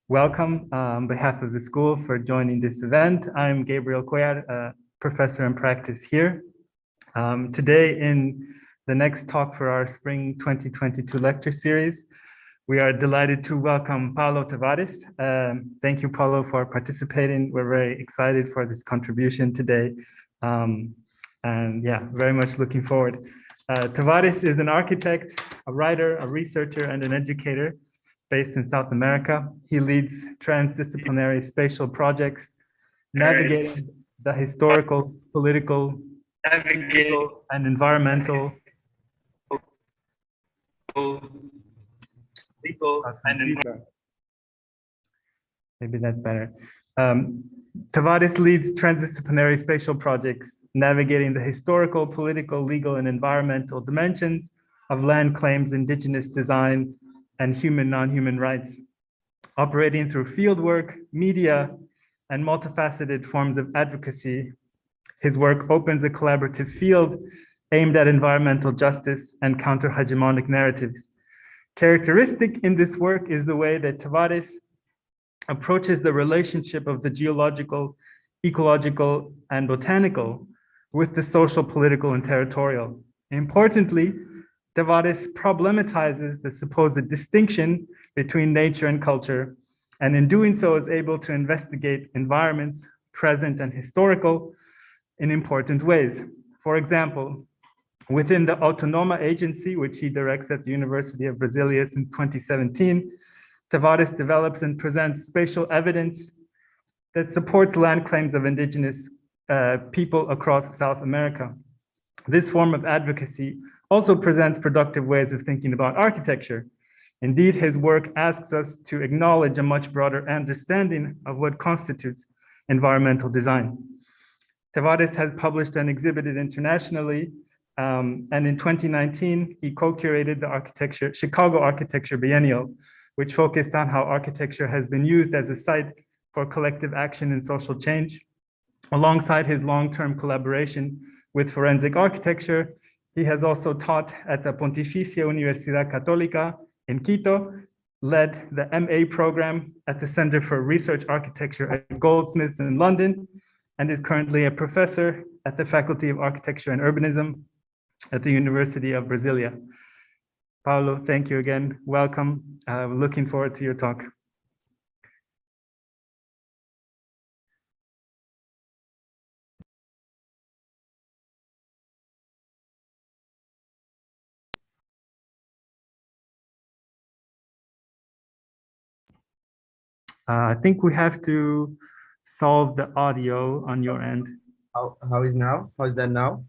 Welcome on behalf of the school for joining this event. I'm Gabriel Cuellar, a professor in practice here. Today in the next talk for our spring 2022 lecture series, we are delighted to welcome Paulo Tavares. Thank you, Paulo, for participating. We're very excited for this contribution today. And yeah, very much looking forward. Tavares is an architect, a writer, a researcher, and an educator based in South America. He leads transdisciplinary spatial projects, navigating the historical, political, legal, and environmental. Maybe that's better. Tavares leads transdisciplinary spatial projects, navigating the historical, political, legal, and environmental dimensions of land claims, indigenous design, and human, non-human rights, operating through fieldwork, media, and multifaceted forms of advocacy. His work opens a collaborative field aimed at environmental justice and counter-hegemonic narratives. Characteristic in this work is the way that Tavares approaches the relationship of the geological, ecological, and botanical with the social, political, and territorial. Importantly, Tavares problematizes the supposed distinction between nature and culture, and in doing so is able to investigate environments, present and historical, in important ways. For example, within the Autonoma Agency, which he directs at the University of Brasilia since 2017, Tavares develops and presents spatial evidence that supports land claims of indigenous people across South America. This form of advocacy also presents productive ways of thinking about architecture. Indeed, his work asks us to acknowledge a much broader understanding of what constitutes environmental design. Tavares has published and exhibited internationally, and in 2019, he co-curated the Chicago Architecture Biennial, which focused on how architecture has been used as a site for collective action and social change. Alongside his long-term collaboration with forensic architecture, he has also taught at the Pontificia Universidad Católica in Quito, led the MA program at the Center for Research Architecture at Goldsmiths in London, and is currently a professor at the Faculty of Architecture and Urbanism at the University of Brasilia. Paulo, thank you again. Welcome. Looking forward to your talk. I think we have to solve the audio on your end. How is now? How is that now?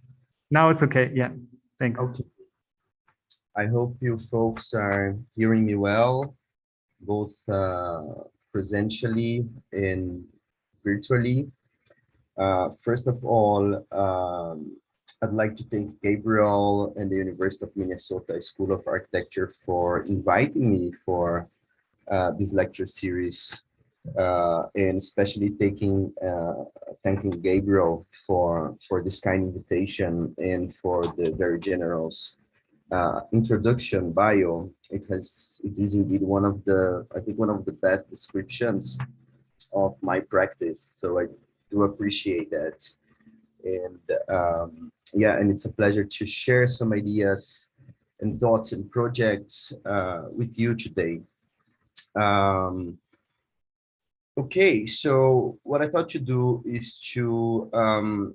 Now it's okay. Yeah, thanks. Okay. I hope you folks are hearing me well, both presentially and virtually. First of all, I'd like to thank Gabriel and the University of Minnesota School of Architecture for inviting me for this lecture series, and especially thanking Gabriel for this kind invitation and for the very generous introduction bio. It is indeed one of the best descriptions of my practice. So I do appreciate that, and yeah, and it's a pleasure to share some ideas and thoughts and projects with you today. Okay, so what I thought to do is to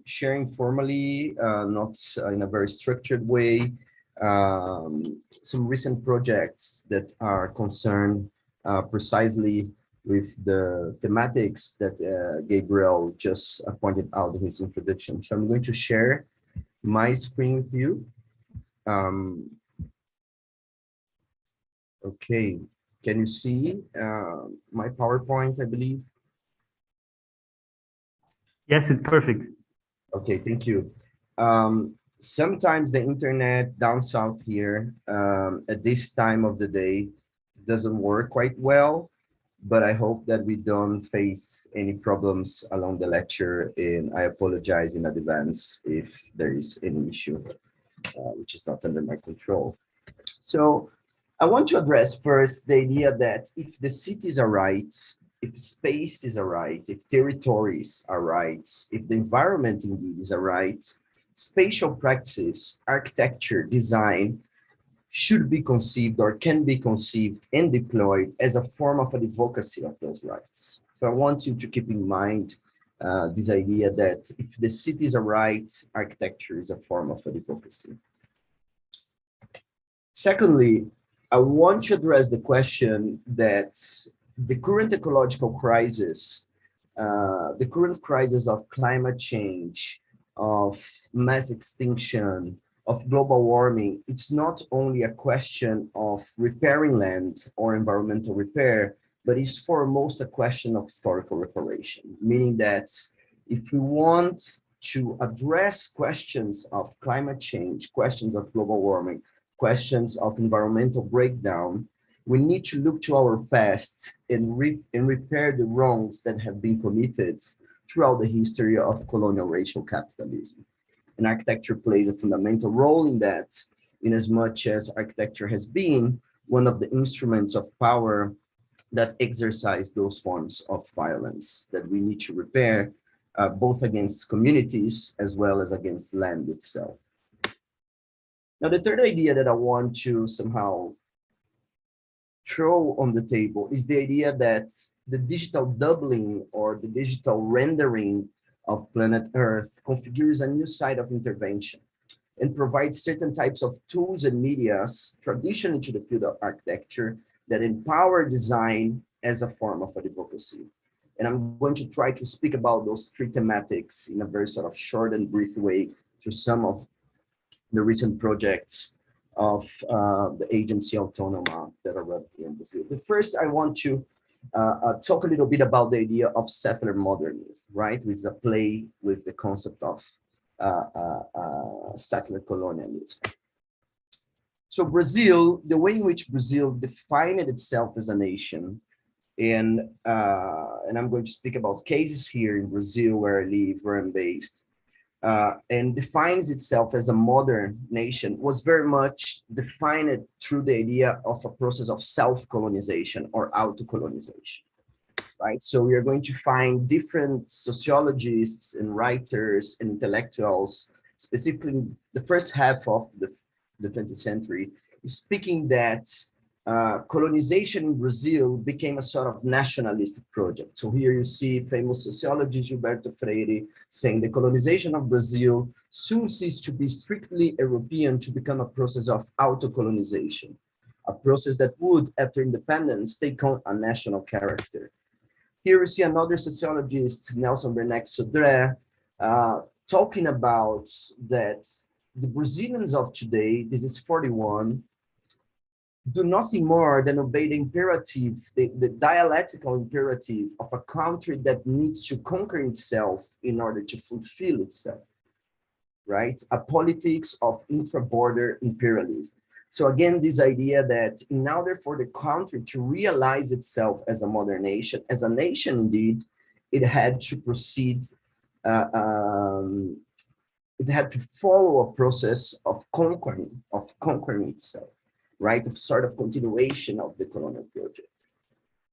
share informally, not in a very structured way, some recent projects that are concerned precisely with the thematics that Gabriel just pointed out in his introduction. So I'm going to share my screen with you. Okay. Can you see my PowerPoint, I believe? Yes, it's perfect. Okay, thank you. Sometimes the internet down south here at this time of the day doesn't work quite well, but I hope that we don't face any problems along the lecture, and I apologize in advance if there is any issue which is not under my control. So I want to address first the idea that if the cities are right, if spaces are right, if territories are right, if the environment indeed is right, spatial practices, architecture, design should be conceived or can be conceived and deployed as a form of advocacy of those rights. So I want you to keep in mind this idea that if the cities are right, architecture is a form of advocacy. Secondly, I want to address the question that the current ecological crisis, the current crisis of climate change, of mass extinction, of global warming, it's not only a question of repairing land or environmental repair, but it's foremost a question of historical reparation, meaning that if we want to address questions of climate change, questions of global warming, questions of environmental breakdown, we need to look to our past and repair the wrongs that have been committed throughout the history of colonial racial capitalism. And architecture plays a fundamental role in that, in as much as architecture has been one of the instruments of power that exercise those forms of violence that we need to repair, both against communities as well as against land itself. Now, the third idea that I want to somehow throw on the table is the idea that the digital doubling or the digital rendering of planet Earth configures a new side of intervention and provides certain types of tools and medias traditionally to the field of architecture that empower design as a form of advocacy. And I'm going to try to speak about those three thematics in a very sort of short and brief way through some of the recent projects of the agency Autonoma that are run here in Brazil. The first, I want to talk a little bit about the idea of settler modernism, right? Which is a play with the concept of settler colonialism. So Brazil, the way in which Brazil defined itself as a nation, and I'm going to speak about cases here in Brazil where I live, where I'm based, and defines itself as a modern nation, was very much defined through the idea of a process of self-colonization or auto-colonization, right? So we are going to find different sociologists and writers and intellectuals, specifically the first half of the 20th century, speaking that colonization in Brazil became a sort of nationalistic project. So here you see famous sociologist Gilberto Freire saying the colonization of Brazil soon ceased to be strictly European to become a process of auto-colonization, a process that would, after independence, take on a national character. Here we see another sociologist, Nelson Werneck Sodré, talking about that the Brazilians of today, this is 41, do nothing more than obey the imperative, the dialectical imperative of a country that needs to conquer itself in order to fulfill itself, right? A politics of intra-border imperialism. So again, this idea that in order for the country to realize itself as a modern nation, as a nation indeed, it had to proceed, it had to follow a process of conquering itself, right? Of sort of continuation of the colonial project.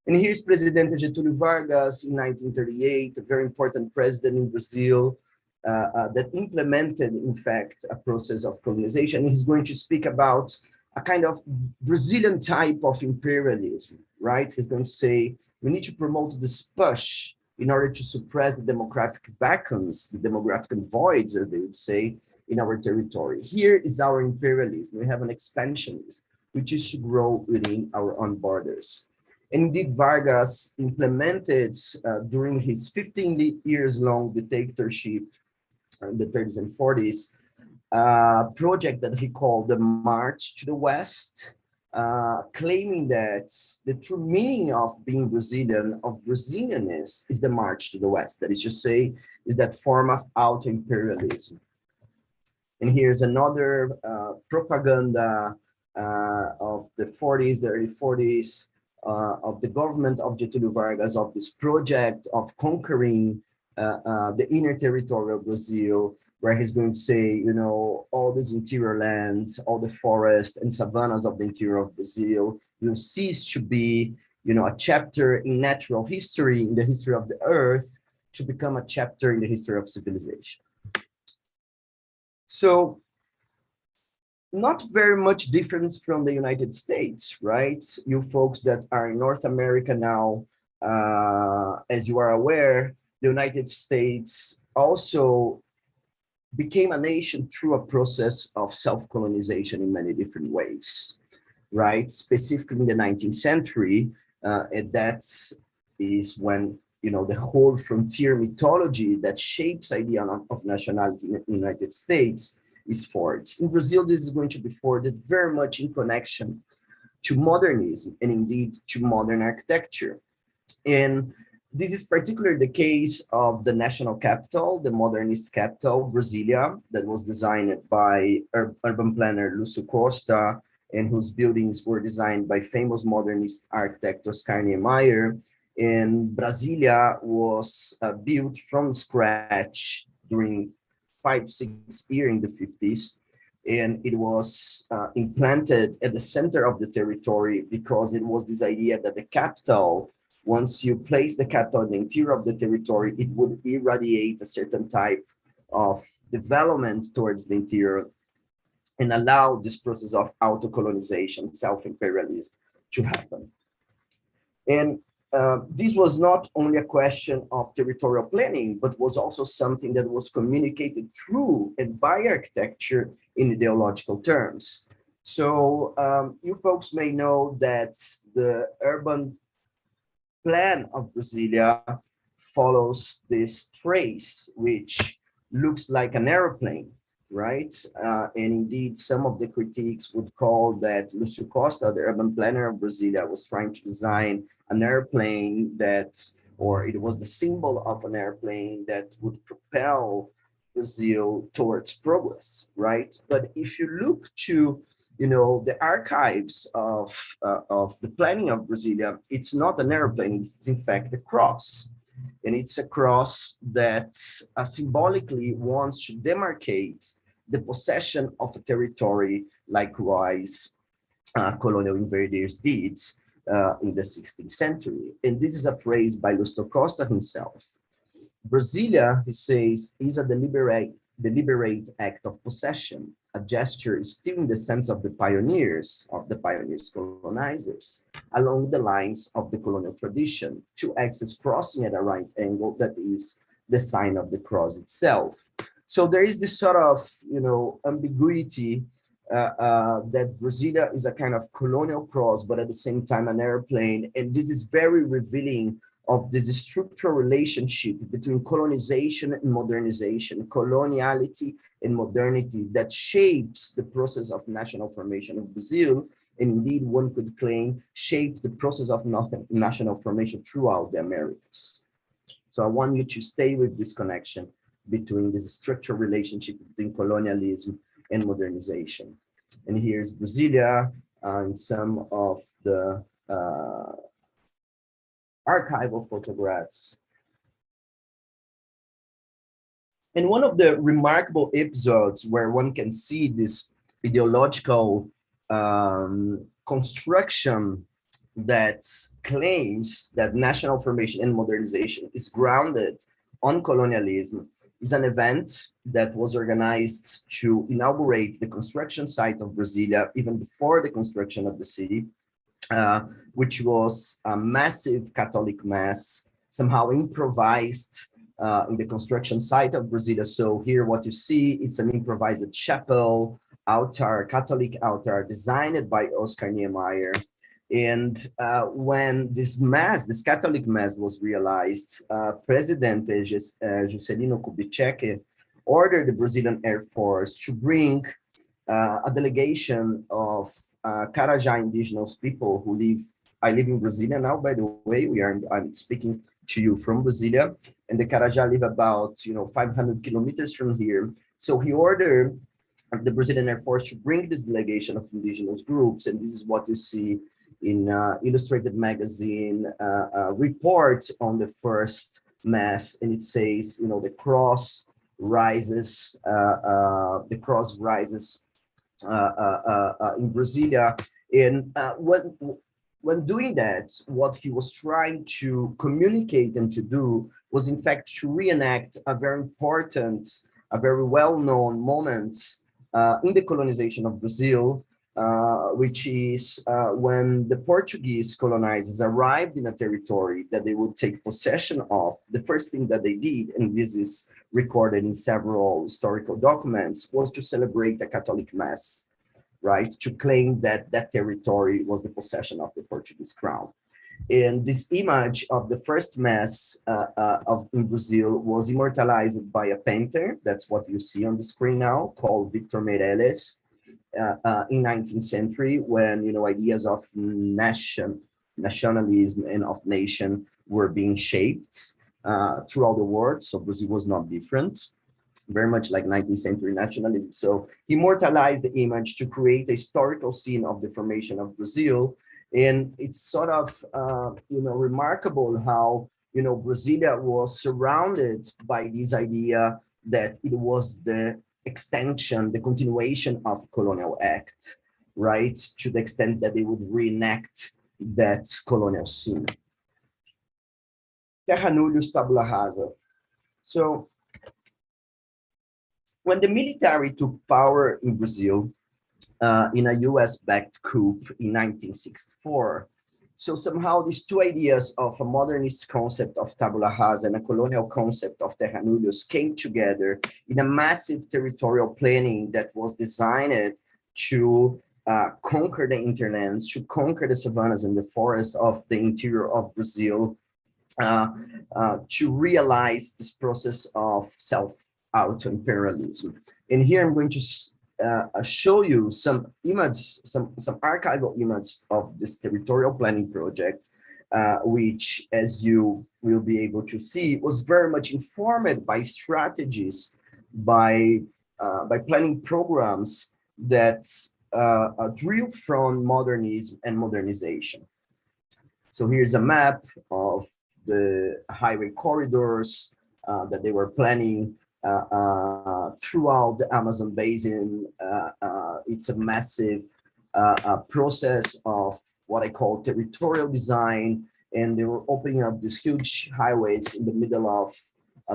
And here's Presidente Getúlio Vargas in 1938, a very important president in Brazil that implemented, in fact, a process of colonization. He's going to speak about a kind of Brazilian type of imperialism, right? He's going to say, we need to promote this push in order to suppress the demographic vacuums, the demographic voids, as they would say, in our territory. Here is our imperialism. We have an expansionism, which is to grow within our own borders. And indeed, Vargas implemented during his 15 years long dictatorship in the 30s and 40s, project that he called the March to the West, claiming that the true meaning of being Brazilian, of Brazilianness, is the march to the West. That is to say, is that form of auto-imperialism. And here's another propaganda of the 40s, the early 40s, of the government of Getúlio Vargas, of this project of conquering the inner territorial Brazil, where he's going to say, you know, all this interior land, all the forests and savannas of the interior of Brazil will cease to be, you know, a chapter in natural history, in the history of the earth, to become a chapter in the history of civilization. So not very much difference from the United States, right? You folks that are in North America now, as you are aware, the United States also became a nation through a process of self-colonization in many different ways, right? Specifically in the 19th century, and that is when, you know, the whole frontier mythology that shapes idea of nationality in the United States is forged. In Brazil, this is going to be forged very much in connection to modernism and indeed to modern architecture. And this is particularly the case of the national capital, the modernist capital, Brasilia, that was designed by urban planner Lúcio Costa, and whose buildings were designed by famous modernist architect Oscar Niemeyer. And Brasilia was built from scratch during 5-6 years in the 50s. And it was implanted at the center of the territory because it was this idea that the capital, once you place the capital in the interior of the territory, it would irradiate a certain type of development towards the interior and allow this process of auto-colonization, self-imperialism to happen. And this was not only a question of territorial planning, but was also something that was communicated through and by architecture in ideological terms. So you folks may know that the urban plan of Brasilia follows this trace, which looks like an airplane, right? And indeed, some of the critiques would call that Lúcio Costa, the urban planner of Brasilia, was trying to design an airplane that, or it was the symbol of an airplane that would propel Brazil towards progress, right? But if you look to, you know, the archives of the planning of Brasilia, it's not an airplane, it's in fact a cross. And it's a cross that symbolically wants to demarcate the possession of a territory, likewise colonial invaders did in the 16th century. And this is a phrase by Lúcio Costa himself. Brasilia, he says, is a deliberate act of possession, a gesture still in the sense of the pioneers colonizers, along the lines of the colonial tradition, two axes crossing at a right angle, that is the sign of the cross itself. So there is this sort of, you know, ambiguity that Brasilia is a kind of colonial cross, but at the same time an airplane, and this is very revealing of this structural relationship between colonization and modernization, coloniality and modernity that shapes the process of national formation of Brazil, and indeed one could claim shaped the process of national formation throughout the Americas. So I want you to stay with this connection between this structural relationship between colonialism and modernization. And here's Brasilia and some of the archival photographs. And one of the remarkable episodes where one can see this ideological construction that claims that national formation and modernization is grounded on colonialism is an event that was organized to inaugurate the construction site of Brasilia even before the construction of the city, which was a massive Catholic mass, somehow improvised in the construction site of Brasilia. So here what you see, it's an improvised chapel, altar, Catholic altar, designed by Oscar Niemeyer. And when this mass, this Catholic mass was realized, President Juscelino Kubitschek ordered the Brazilian Air Force to bring a delegation of Carajá indigenous people who live, I live in Brasilia now, by the way, I'm speaking to you from Brasilia, and the Carajá live about 500 kilometers from here. So he ordered the Brazilian Air Force to bring this delegation of indigenous groups, and this is what you see in Illustrated Magazine report on the first mass, and it says, the cross rises, in Brasilia. And when doing that, what he was trying to communicate and to do was, in fact, to reenact a very important, a very well-known moment in the colonization of Brazil, which is when the Portuguese colonizers arrived in a territory that they would take possession of. The first thing that they did, and this is recorded in several historical documents, was to celebrate a Catholic Mass, right? To claim that that territory was the possession of the Portuguese crown. And this image of the first Mass in Brazil was immortalized by a painter. That's what you see on the screen now, called Victor Meirelles, in 19th century, when ideas of nationalism and of nation were being shaped throughout the world. So Brazil was not different, very much like 19th century nationalism. So he immortalized the image to create a historical scene of the formation of Brazil. And it's sort of remarkable how Brasilia was surrounded by this idea that it was the extension, the continuation of colonial act, right? To the extent that they would reenact that colonial scene. Terra nullius tabula rasa. So when the military took power in Brazil in a US-backed coup in 1964, so somehow these two ideas of a modernist concept of tabula rasa and a colonial concept of terra nullius came together in a massive territorial planning that was designed to conquer the hinterlands, to conquer the savannas and the forests of the interior of Brazil, to realize this process of self-auto-imperialism. And here I'm going to show you some images, some archival images of this territorial planning project, which, as you will be able to see, was very much informed by strategies, by planning programs that drew from modernism and modernization. So here's a map of the highway corridors that they were planning throughout the Amazon basin. It's a massive process of what I call territorial design, and they were opening up these huge highways in the middle of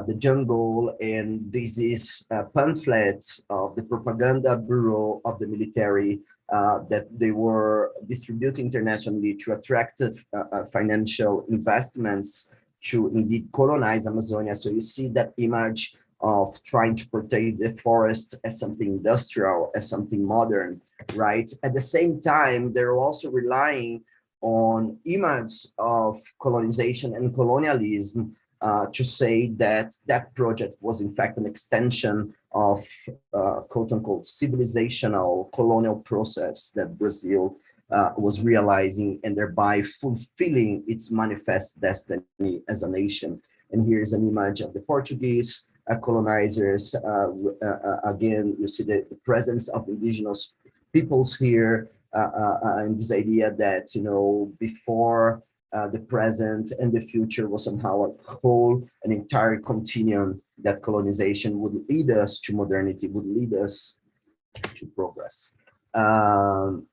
the jungle. And this is a pamphlet of the propaganda bureau of the military that they were distributing internationally to attract financial investments to indeed colonize Amazonia. So you see that image of trying to portray the forest as something industrial, as something modern, right? At the same time, they're also relying on images of colonization and colonialism to say that that project was in fact an extension of quote unquote civilizational colonial process that Brazil was realizing, and thereby fulfilling its manifest destiny as a nation. And here's an image of the Portuguese colonizers. Again, you see the presence of indigenous peoples here, and this idea that, before the present and the future was somehow a whole, an entire continuum, that colonization would lead us to modernity, would lead us to progress.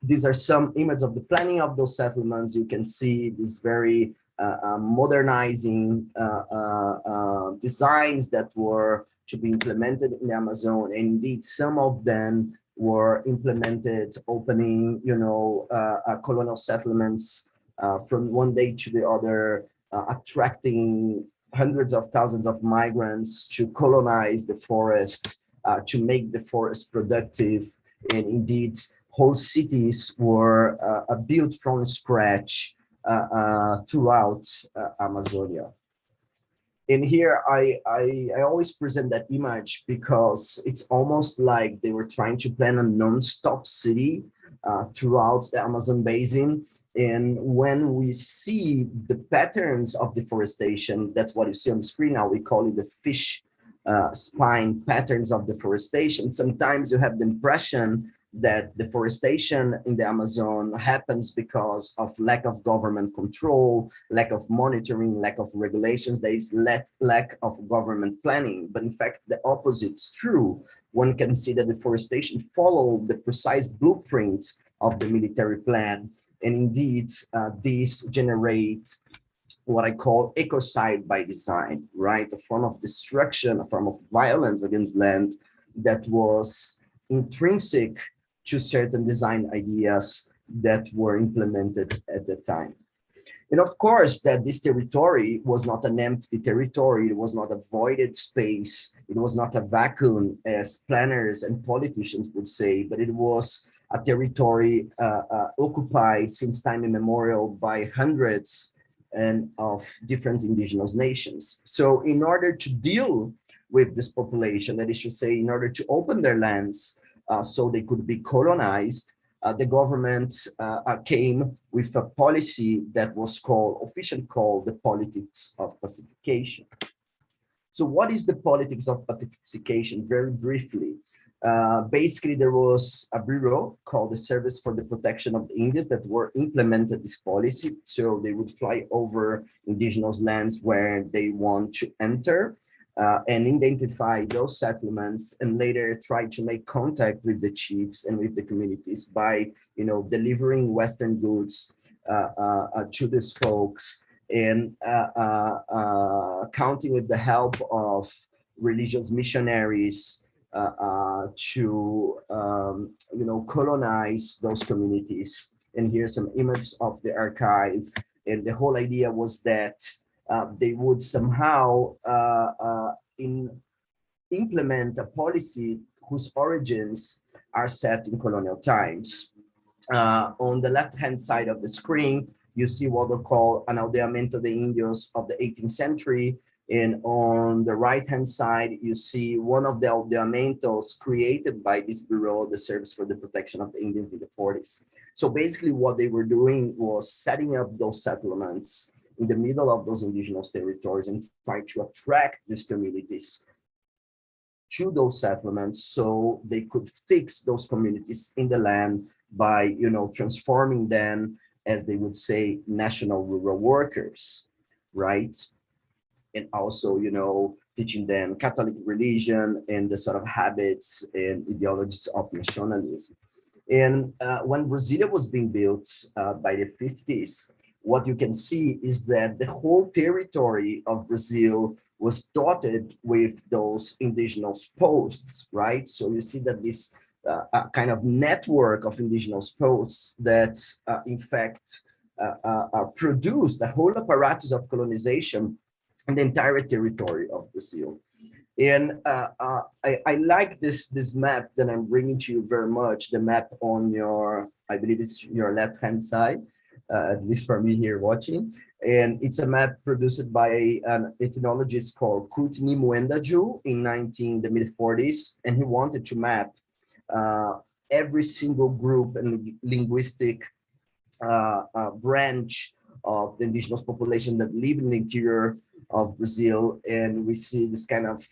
These are some images of the planning of those settlements. You can see this very modernizing designs that were to be implemented in the Amazon. And indeed, some of them were implemented, opening, colonial settlements from one day to the other, attracting hundreds of thousands of migrants to colonize the forest, to make the forest productive. And indeed, whole cities were built from scratch throughout Amazonia. And here I always present that image because it's almost like they were trying to plan a non-stop city throughout the Amazon basin. And when we see the patterns of deforestation, that's what you see on the screen now, we call it the fish spine patterns of deforestation. Sometimes you have the impression that deforestation in the Amazon happens because of lack of government control, lack of monitoring, lack of regulations. There is lack of government planning. But in fact, the opposite is true. One can see that deforestation followed the precise blueprint of the military plan. And indeed, these generate what I call ecocide by design, right? A form of destruction, a form of violence against land that was intrinsic to certain design ideas that were implemented at the time. And of course, that this territory was not an empty territory. It was not a voided space. It was not a vacuum, as planners and politicians would say, but it was a territory occupied since time immemorial by hundreds and of different indigenous nations. So in order to deal with this population, that is to say, in order to open their lands so they could be colonized, the government came with a policy that was officially called the politics of pacification. So what is the politics of pacification? Very briefly, basically there was a bureau called the Service for the Protection of the Indians that were implemented this policy. So they would fly over indigenous lands where they want to enter and identify those settlements, and later try to make contact with the chiefs and with the communities by, delivering Western goods to these folks, and counting with the help of religious missionaries to colonize those communities. And here's some images of the archive. And the whole idea was that they would somehow implement a policy whose origins are set in colonial times. On the left-hand side of the screen, you see what they call an aldeamento de indios of the 18th century. And on the right-hand side, you see one of the aldeamentos created by this bureau, the Service for the Protection of the Indians, in the 40s. So basically what they were doing was setting up those settlements in the middle of those indigenous territories and trying to attract these communities to those settlements so they could fix those communities in the land by, transforming them, as they would say, national rural workers, right? And also, teaching them Catholic religion and the sort of habits and ideologies of nationalism. And when Brasilia was being built by the 50s, what you can see is that the whole territory of Brazil was dotted with those indigenous posts, right? So you see that this kind of network of indigenous posts that, in fact, produced a whole apparatus of colonization in the entire territory of Brazil. And I like this map that I'm bringing to you very much, the map on I believe it's your left-hand side, at least for me here watching. And it's a map produced by an ethnologist called Kutni Muendaju in the mid-40s. And he wanted to map every single group and linguistic branch of the indigenous population that live in the interior of Brazil. And we see this kind of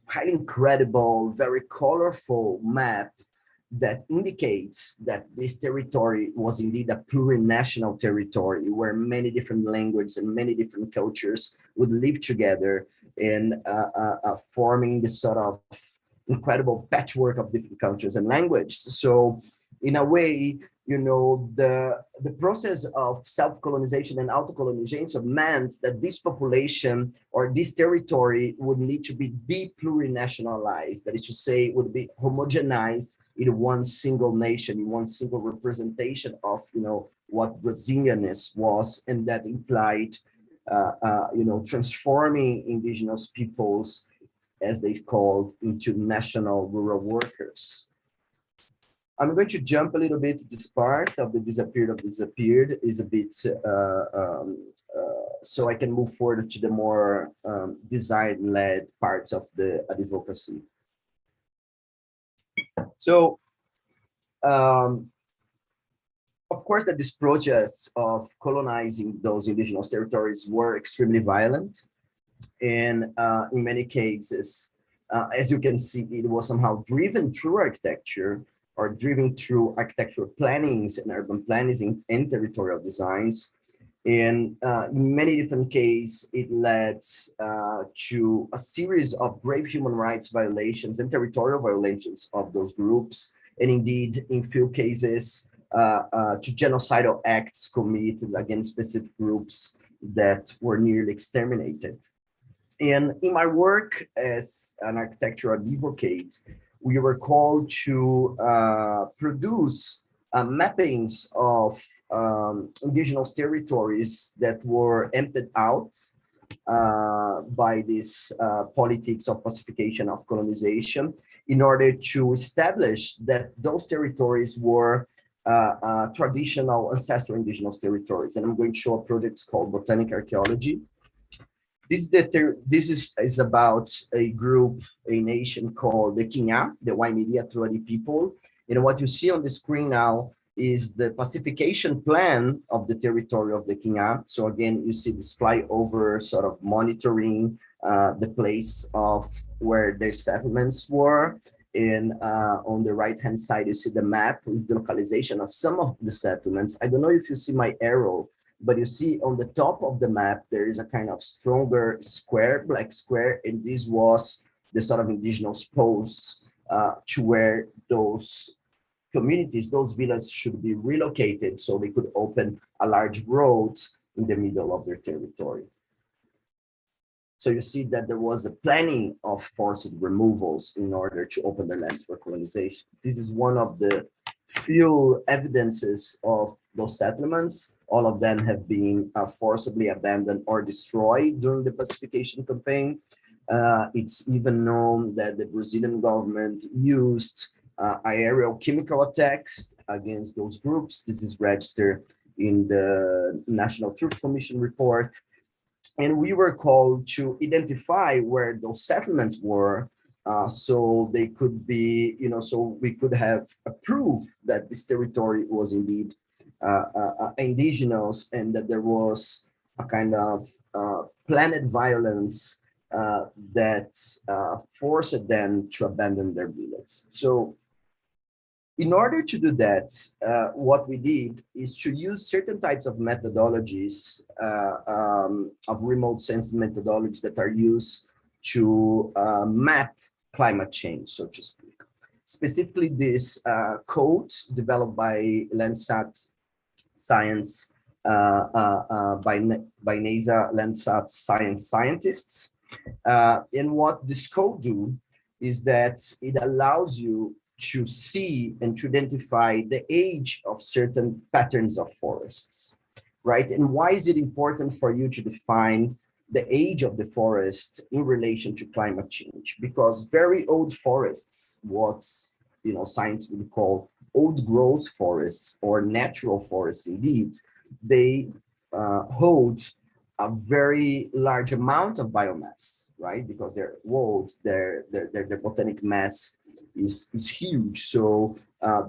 highly incredible, very colorful map that indicates that this territory was indeed a plurinational territory where many different languages and many different cultures would live together in forming this sort of incredible patchwork of different cultures and languages. So in a way, the process of self-colonization and auto-colonization meant that this population or this territory would need to be de-plurinationalized, that is to say, would be homogenized in one single nation, in one single representation of, what Brazilianness was, and that implied, transforming indigenous peoples, as they called, into national rural workers. I'm going to jump a little bit. This part of the disappeared is a bit, so I can move forward to the more design-led parts of the advocacy. So, of course, that these projects of colonizing those indigenous territories were extremely violent. And in many cases, as you can see, it was somehow driven through architecture, are driven through architectural plannings and urban plannings and territorial designs. And in many different cases, it led to a series of grave human rights violations and territorial violations of those groups. And indeed, in few cases, to genocidal acts committed against specific groups that were nearly exterminated. And in my work as an architectural advocate, we were called to produce mappings of indigenous territories that were emptied out by this politics of pacification, of colonization, in order to establish that those territories were traditional ancestral indigenous territories. And I'm going to show a project called Botanic Archaeology. This is about a group, a nation called the Kinya, the Waimidi people. And what you see on the screen now is the pacification plan of the territory of the Kinya. So again, you see this flyover sort of monitoring the place of where their settlements were. And on the right-hand side, you see the map with the localization of some of the settlements. I don't know if you see my arrow, but you see on the top of the map, there is a kind of stronger square, black square, and this was the sort of indigenous posts to where those communities, those villages should be relocated so they could open a large road in the middle of their territory. So you see that there was a planning of forced removals in order to open the lands for colonization. This is one of the few evidences of those settlements. All of them have been forcibly abandoned or destroyed during the pacification campaign. It's even known that the Brazilian government used aerial chemical attacks against those groups. This is registered in the National Truth Commission report. And we were called to identify where those settlements were so they could be, so we could have a proof that this territory was indeed indigenous and that there was a kind of planned violence that forced them to abandon their village. So in order to do that, what we did is to use certain types of methodologies, of remote sensing methodologies that are used to map climate change, so to speak. Specifically, this code developed by Landsat Science, by NASA Landsat Science scientists. And what this code do is that it allows you to see and to identify the age of certain patterns of forests, right? And why is it important for you to define the age of the forest in relation to climate change? Because very old forests, what science would call old growth forests or natural forests indeed, they hold a very large amount of biomass, right? Because they're old, their botanic mass is huge. So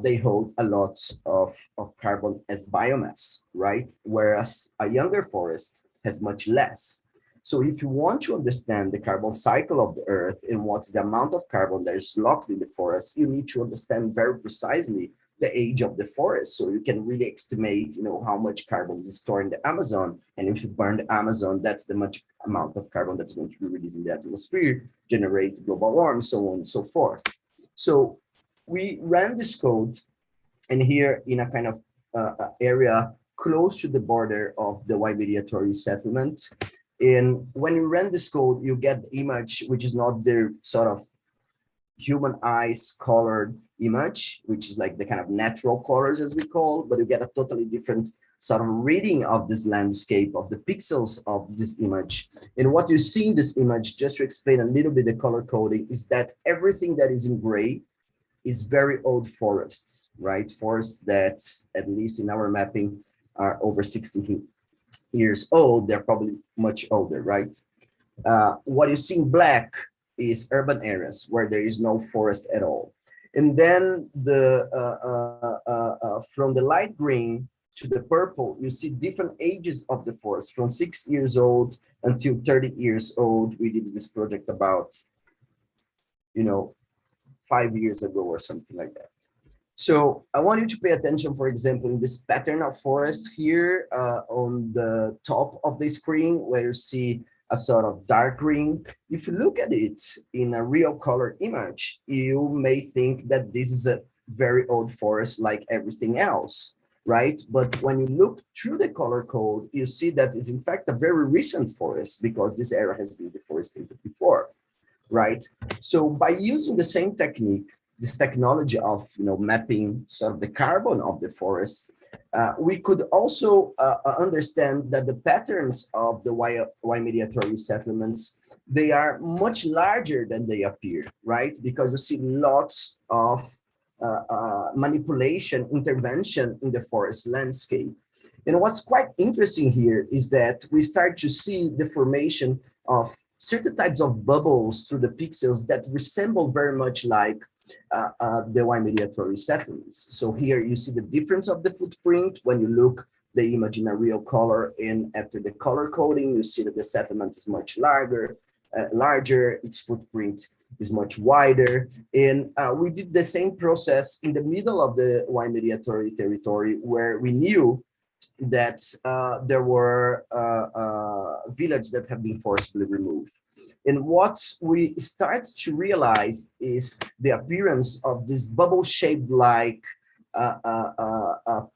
they hold a lot of carbon as biomass, right? Whereas a younger forest has much less. So if you want to understand the carbon cycle of the earth and what's the amount of carbon that is locked in the forest, you need to understand very precisely the age of the forest. So you can really estimate, how much carbon is stored in the Amazon. And if you burn the Amazon, that's the much amount of carbon that's going to be released in the atmosphere, generate global warming, so on and so forth. So we ran this code, and here in a kind of area close to the border of the Waimidi settlement. And when you run this code, you get the image, which is not the sort of human eyes colored image, which is like the kind of natural colors as we call, but you get a totally different sort of reading of this landscape, of the pixels of this image. And what you see in this image, just to explain a little bit the color coding, is that everything that is in gray is very old forests, right? Forests that, at least in our mapping, are over 60 years old. They're probably much older, right? What you see in black is urban areas where there is no forest at all. And then from the light green to the purple, you see different ages of the forest, from 6 years old until 30 years old. We did this project about, 5 years ago or something like that. So I want you to pay attention, for example, in this pattern of forest here on the top of the screen, where you see a sort of dark green. If you look at it in a real color image, you may think that this is a very old forest like everything else, right? But when you look through the color code, you see that it's in fact a very recent forest because this area has been deforested before, right? So by using the same technique, this technology of mapping sort of the carbon of the forest, we could also understand that the patterns of the Y-mediatory settlements, they are much larger than they appear, right? Because you see lots of manipulation, intervention in the forest landscape. And what's quite interesting here is that we start to see the formation of certain types of bubbles through the pixels that resemble very much like the Y-mediatory settlements. So here you see the difference of the footprint when you look the image in a real color, and after the color coding, you see that the settlement is much larger, its footprint is much wider. And we did the same process in the middle of the Y-mediatory territory, where we knew that there were villages that have been forcibly removed. And what we start to realize is the appearance of these bubble-shaped like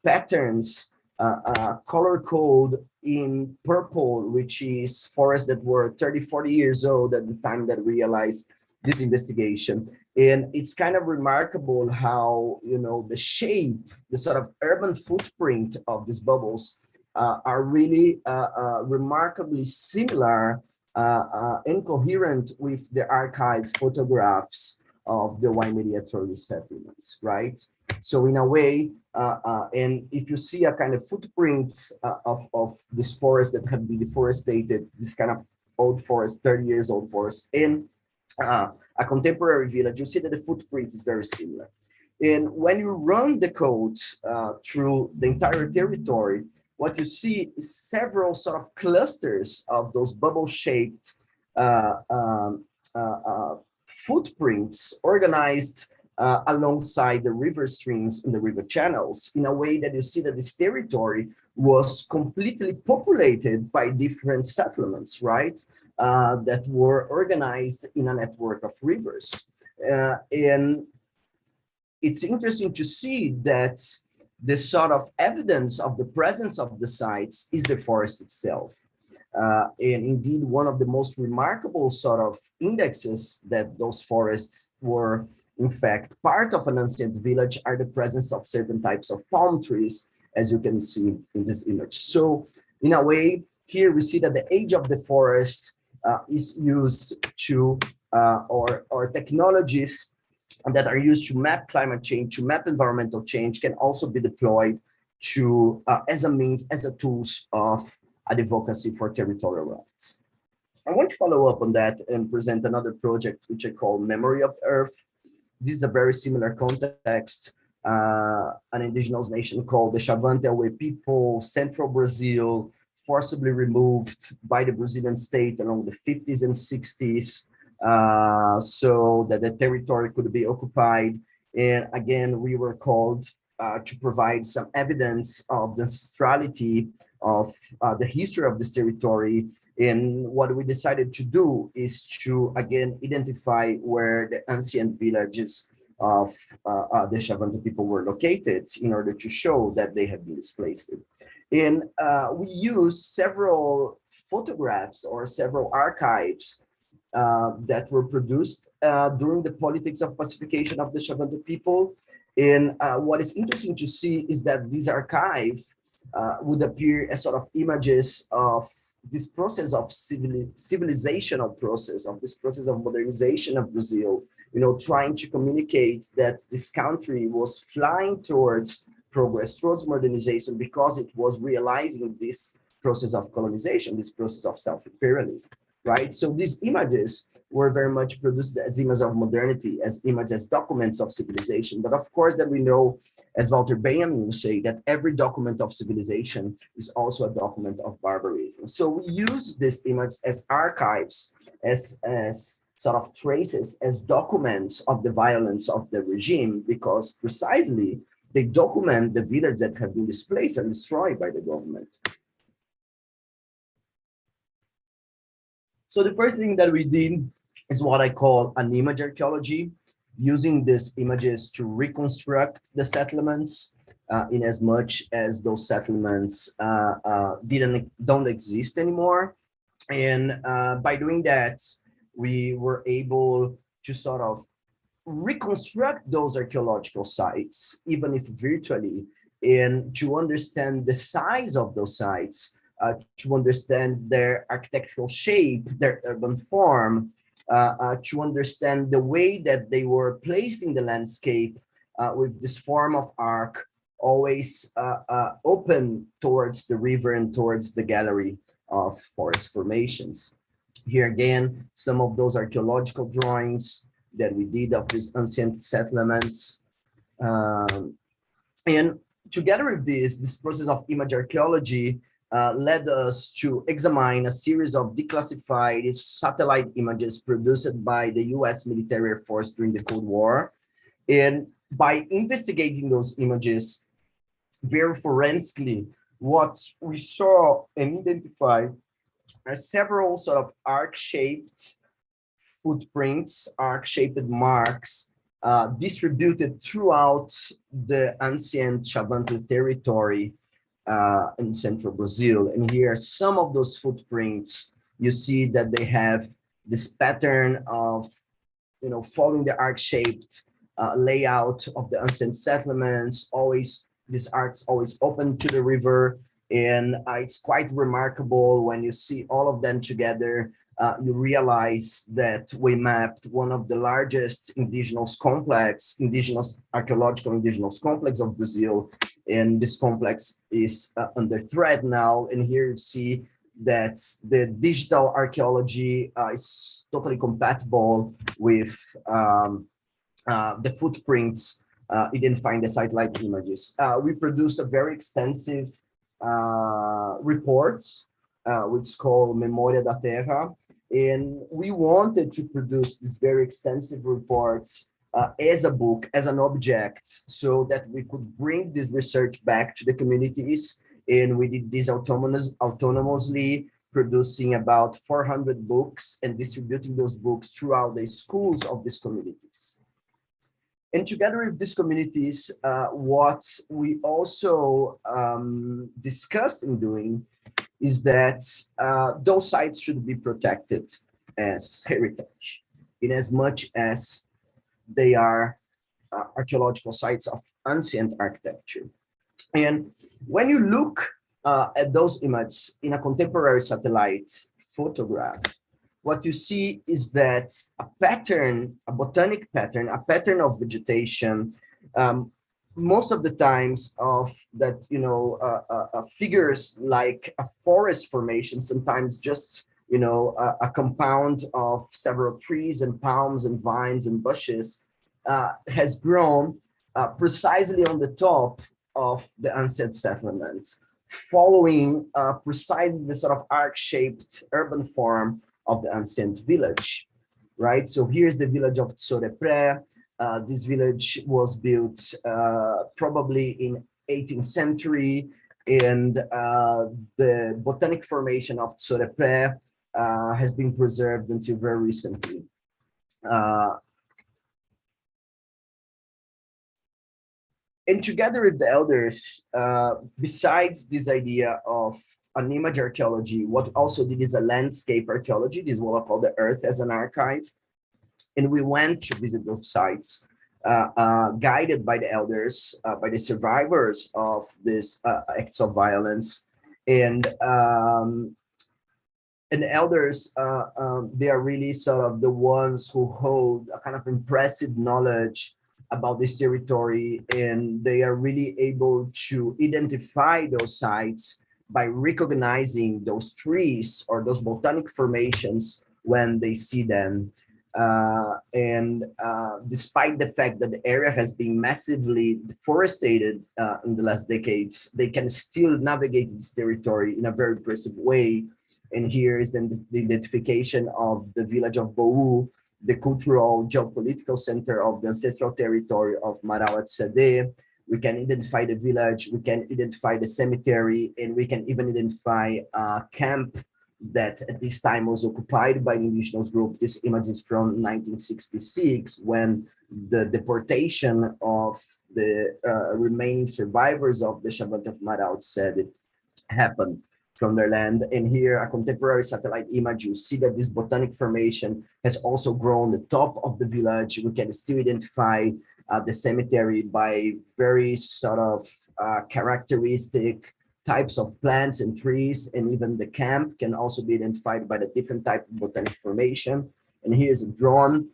patterns, color code in purple, which is forests that were 30, 40 years old at the time that we realized this investigation. And it's kind of remarkable how, the shape, the sort of urban footprint of these bubbles are really remarkably similar and coherent with the archive photographs of the Y-mediatory settlements, right? So in a way, and if you see a kind of footprint of this forest that have been deforested, this kind of old forest, 30 years old forest, in a contemporary village, you see that the footprint is very similar. And when you run the code through the entire territory, what you see is several sort of clusters of those bubble-shaped footprints organized alongside the river streams and the river channels, in a way that you see that this territory was completely populated by different settlements, right? That were organized in a network of rivers. And it's interesting to see that the sort of evidence of the presence of the sites is the forest itself. And indeed, one of the most remarkable sort of indexes that those forests were, in fact, part of an ancient village are the presence of certain types of palm trees, as you can see in this image. So in a way, here we see that the age of the forest is used to, or technologies that are used to map climate change, to map environmental change, can also be deployed to as a means, as a tools of advocacy for territorial rights. I want to follow up on that and present another project which I call Memory of the Earth. This is a very similar context. An indigenous nation called the Xavante-Aue people, central Brazil, forcibly removed by the Brazilian state along the 50s and 60s, so that the territory could be occupied. And again, we were called to provide some evidence of the ancestrality of the history of this territory. And what we decided to do is to, again, identify where the ancient villages of the Xavante people were located in order to show that they have been displaced. And we used several photographs or several archives that were produced during the politics of pacification of the Xavante people. And what is interesting to see is that these archives would appear as sort of images of this process of civilizational process, of this process of modernization of Brazil, trying to communicate that this country was flying towards progress, towards modernization, because it was realizing this process of colonization, this process of self-imperialism, right? So these images were very much produced as images of modernity, as images, as documents of civilization. But of course that we know, as Walter Benjamin will say, that every document of civilization is also a document of barbarism. So we use this image as archives, as sort of traces as documents of the violence of the regime, because precisely they document the villages that have been displaced and destroyed by the government. So the first thing that we did is what I call an image archaeology, using these images to reconstruct the settlements in as much as those settlements don't exist anymore. And by doing that, we were able to sort of reconstruct those archaeological sites, even if virtually, and to understand the size of those sites, to understand their architectural shape, their urban form, to understand the way that they were placed in the landscape with this form of arc, always open towards the river and towards the gallery of forest formations. Here again, some of those archaeological drawings that we did of these ancient settlements. And together with this process of image archaeology led us to examine a series of declassified satellite images produced by the US military air force during the Cold War. And by investigating those images very forensically, what we saw and identified are several sort of arc-shaped footprints, arc-shaped marks distributed throughout the ancient Chavanto territory in central Brazil. And here are some of those footprints. You see that they have this pattern of, following the arc-shaped layout of the ancient settlements, always, these arcs always open to the river. And it's quite remarkable when you see all of them together. You realize that we mapped one of the largest archaeological indigenous complex of Brazil, and this complex is under threat now. And here you see that the digital archaeology is totally compatible with the footprints identifying the satellite images. We produce a very extensive reports, which is called Memória da Terra. And we wanted to produce these very extensive reports as a book, as an object, so that we could bring this research back to the communities. And we did this autonomously, producing about 400 books and distributing those books throughout the schools of these communities. And together with these communities, what we also discussed in doing is that those sites should be protected as heritage, in as much as they are archaeological sites of ancient architecture. And when you look at those images in a contemporary satellite photograph, what you see is that a pattern, a botanic pattern, a pattern of vegetation, most of the times of that, figures like a forest formation, sometimes just, a compound of several trees and palms and vines and bushes has grown precisely on the top of the ancient settlement, following precisely the sort of arc-shaped urban form of the ancient village, right? So here's the village of Tsorepré. This village was built probably in 18th century, and the botanic formation of Tsorepré has been preserved until very recently. And together with the elders, besides this idea of an image archaeology, what also did is a landscape archaeology. This is what I call the earth as an archive. And we went to visit those sites, guided by the elders, by the survivors of these acts of violence. And the elders, they are really sort of the ones who hold a kind of impressive knowledge about this territory, and they are really able to identify those sites by recognizing those trees or those botanic formations when they see them. Despite the fact that the area has been massively deforested in the last decades, they can still navigate this territory in a very impressive way. And here is then the identification of the village of Boú, the cultural geopolitical center of the ancestral territory of Marauat Sede. We can identify the village, we can identify the cemetery, and we can even identify a camp that at this time was occupied by the indigenous group. This image is from 1966, when the deportation of the remaining survivors of the Shabbat of Maraut said happened from their land. And here, a contemporary satellite image, you see that this botanic formation has also grown the top of the village. We can still identify the cemetery by very sort of characteristic types of plants and trees, and even the camp can also be identified by the different type of botanic formation. And here's a drone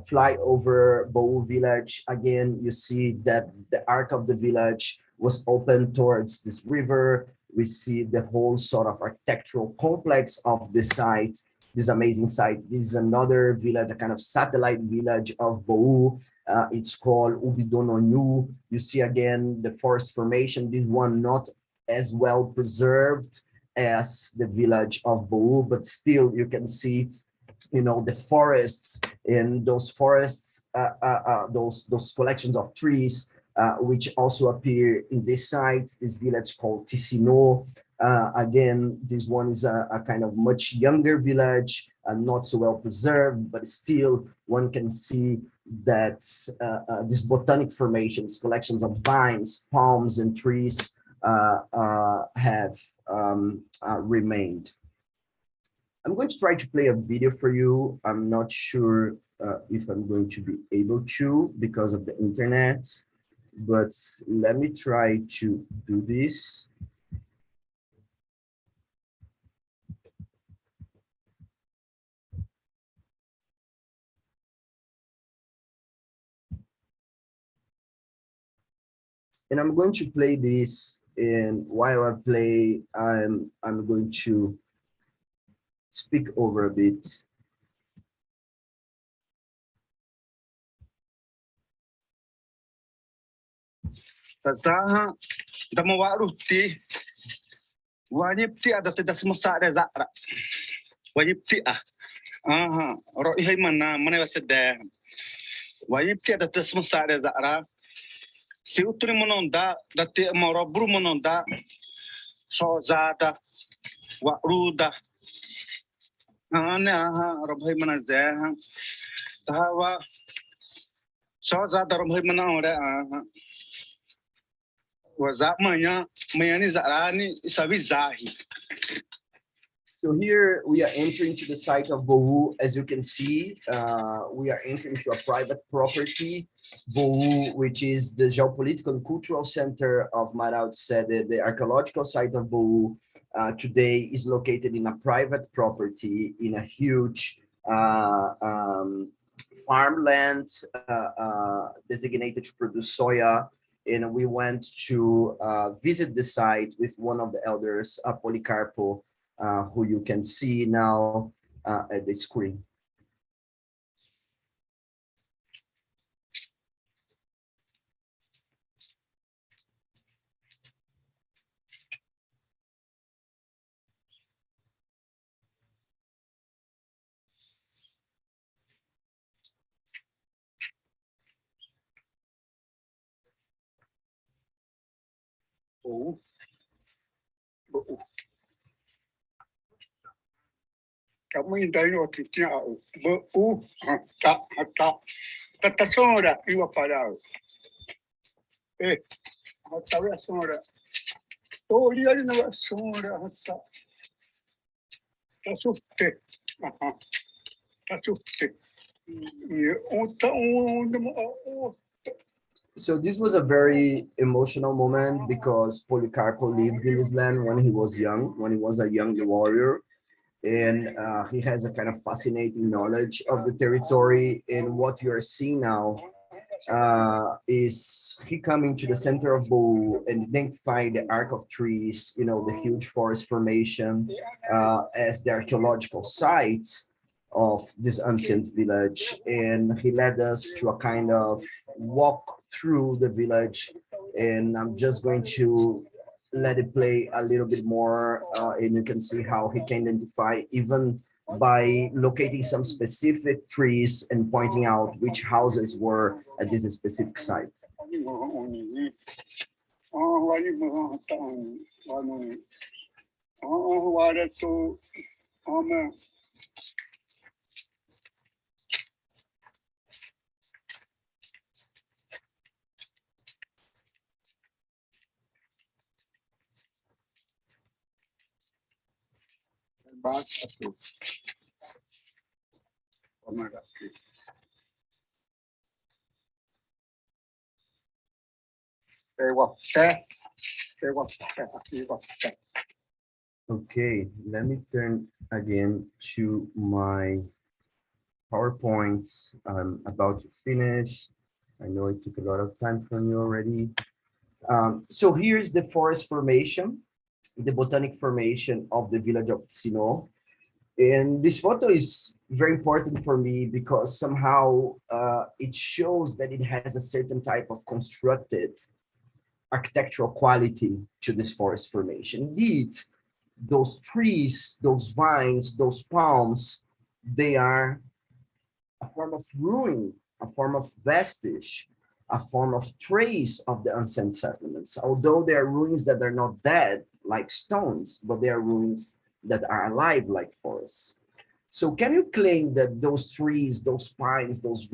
fly over Bou village. Again, you see that the arc of the village was open towards this river. We see the whole sort of architectural complex of the site, this amazing site. This is another village, a kind of satellite village of Bou. It's called Ubidononu. You see again the forest formation, this one not as well preserved as the village of Bou, but still you can see, you know, the forests, and those forests, those collections of trees, which also appear in this site, this village called Ticino. Again, this one is a kind of much younger village, not so well preserved, but still one can see that these botanic formations, collections of vines, palms, and trees have remained. I'm going to try to play a video for you. I'm not sure if I'm going to be able to because of the internet, but let me try to do this. And I'm going to play this, and while I play, I'm going to speak over a bit. Tazaha damawaruti wanyipti ada tidak semasa ada zakra wanyipti roi mana mana wasada wanyipti ada tidak semasa ada zakra se utri mononda dati marabru mononda sozada waruda robai mana zah tawa sozada robai mana ora So here we are entering to the site of Bou. As you can see, we are entering to a private property, Bou, which is the geopolitical and cultural center of Maraut Sede. The archaeological site of Bou today is located in a private property in a huge farmland designated to produce soya. And we went to visit the site with one of the elders, Policarpo, who you can see now at the screen. Kami dari waktu dia tak tak sora iwa pada tak sora oh dia ni nak sora tak sukte tak sukte So this was a very emotional moment because Policarpo lived in this land when he was young, when he was a young warrior. And he has a kind of fascinating knowledge of the territory. And what you are seeing now is he coming to the center of Bou and identifying the arc of trees, you know, the huge forest formation as the archaeological site of this ancient village. And he led us to a kind of walk through the village. And I'm just going to let it play a little bit more, and you can see how he can identify even by locating some specific trees and pointing out which houses were at this specific site. Okay, let me turn again to my PowerPoint. I'm about to finish. I know it took a lot of time from you already. So here's the forest formation, the botanic formation of the village of Tsino. And this photo is very important for me because somehow it shows that it has a certain type of constructed architectural quality to this forest formation. Indeed, those trees, those vines, those palms, they are a form of ruin, a form of vestige, a form of trace of the ancient settlements. Although they are ruins that are not dead like stones, but they are ruins that are alive like forests. So can you claim that those trees, those pines, those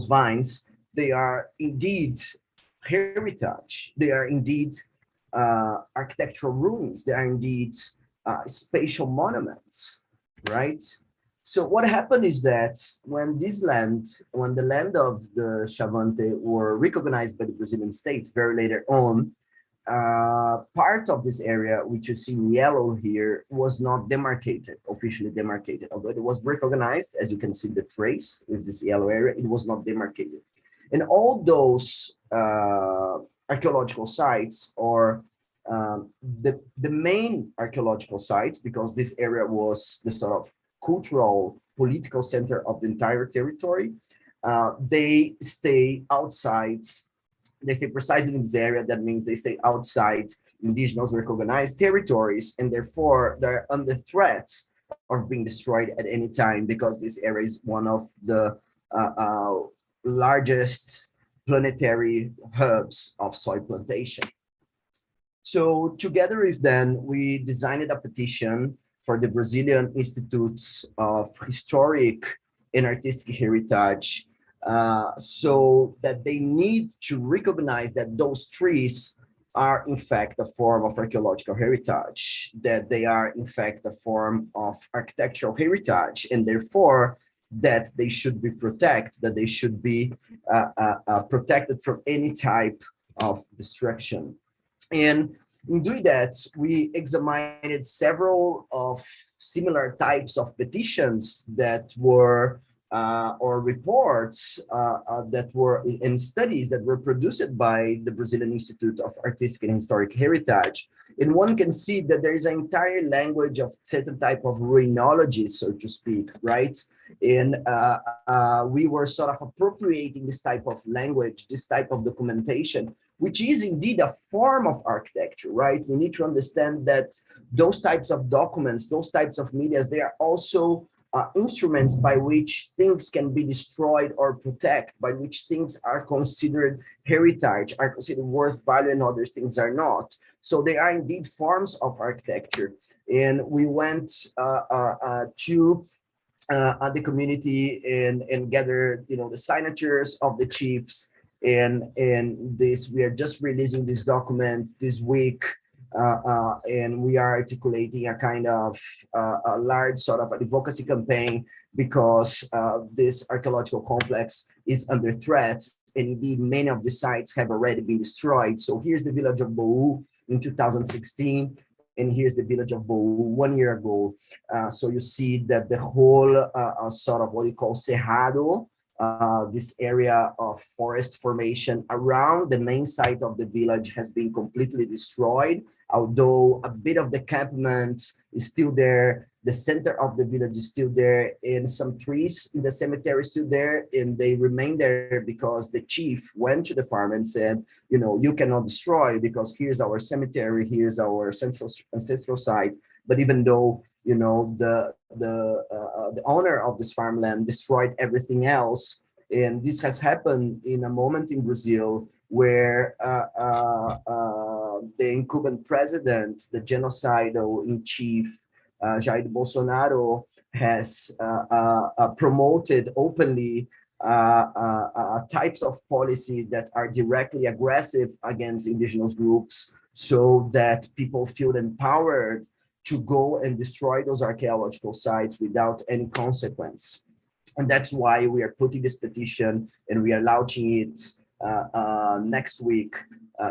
vines, they are indeed heritage, they are indeed architectural ruins, they are indeed spatial monuments, right? So what happened is that when the land of the Chavante were recognized by the Brazilian state very later on, part of this area, which you see in yellow here, was not demarcated, officially demarcated. Although it was recognized, as you can see the trace with this yellow area, it was not demarcated. And all those archaeological sites, or the main archaeological sites, because this area was the sort of cultural, political center of the entire territory, they stay outside. They stay precisely in this area. That means they stay outside indigenous recognized territories, and therefore they're under threat of being destroyed at any time, because this area is one of the largest planetary hubs of soy plantation. So together with them, we designed a petition for the Brazilian Institutes of Historic and Artistic Heritage, so that they need to recognize that those trees are in fact a form of archaeological heritage, that they are in fact a form of architectural heritage, and therefore that they should be protected, that they should be protected from any type of destruction. And in doing that, we examined several of similar types of petitions that were or reports that were in studies that were produced by the Brazilian Institute of Artistic and Historic Heritage. And one can see that there is an entire language of certain type of ruinology, so to speak, right? And we were sort of appropriating this type of language, this type of documentation, which is indeed a form of architecture, right? We need to understand that those types of documents, those types of medias, they are also instruments by which things can be destroyed or protected, by which things are considered heritage, are considered worth value, and other things are not. So they are indeed forms of architecture. And we went to the community and gathered, the signatures of the chiefs. And this, we are just releasing this document this week. And we are articulating a kind of a large sort of advocacy campaign, because this archaeological complex is under threat, and indeed many of the sites have already been destroyed. So here's the village of Boú in 2016, and here's the village of Boú 1 year ago. So you see that the whole sort of what we call Cerrado, this area of forest formation around the main site of the village has been completely destroyed, although a bit of the campment is still there. The center of the village is still there, and some trees in the cemetery is still there, and they remain there because the chief went to the farm and said, you cannot destroy, because here's our cemetery, here's our ancestral site. But even though the owner of this farmland destroyed everything else. And this has happened in a moment in Brazil where the incumbent president, the genocidal in chief, Jair Bolsonaro, has promoted openly types of policy that are directly aggressive against indigenous groups, so that people feel empowered to go and destroy those archaeological sites without any consequence. And that's why we are putting this petition, and we are launching it next week,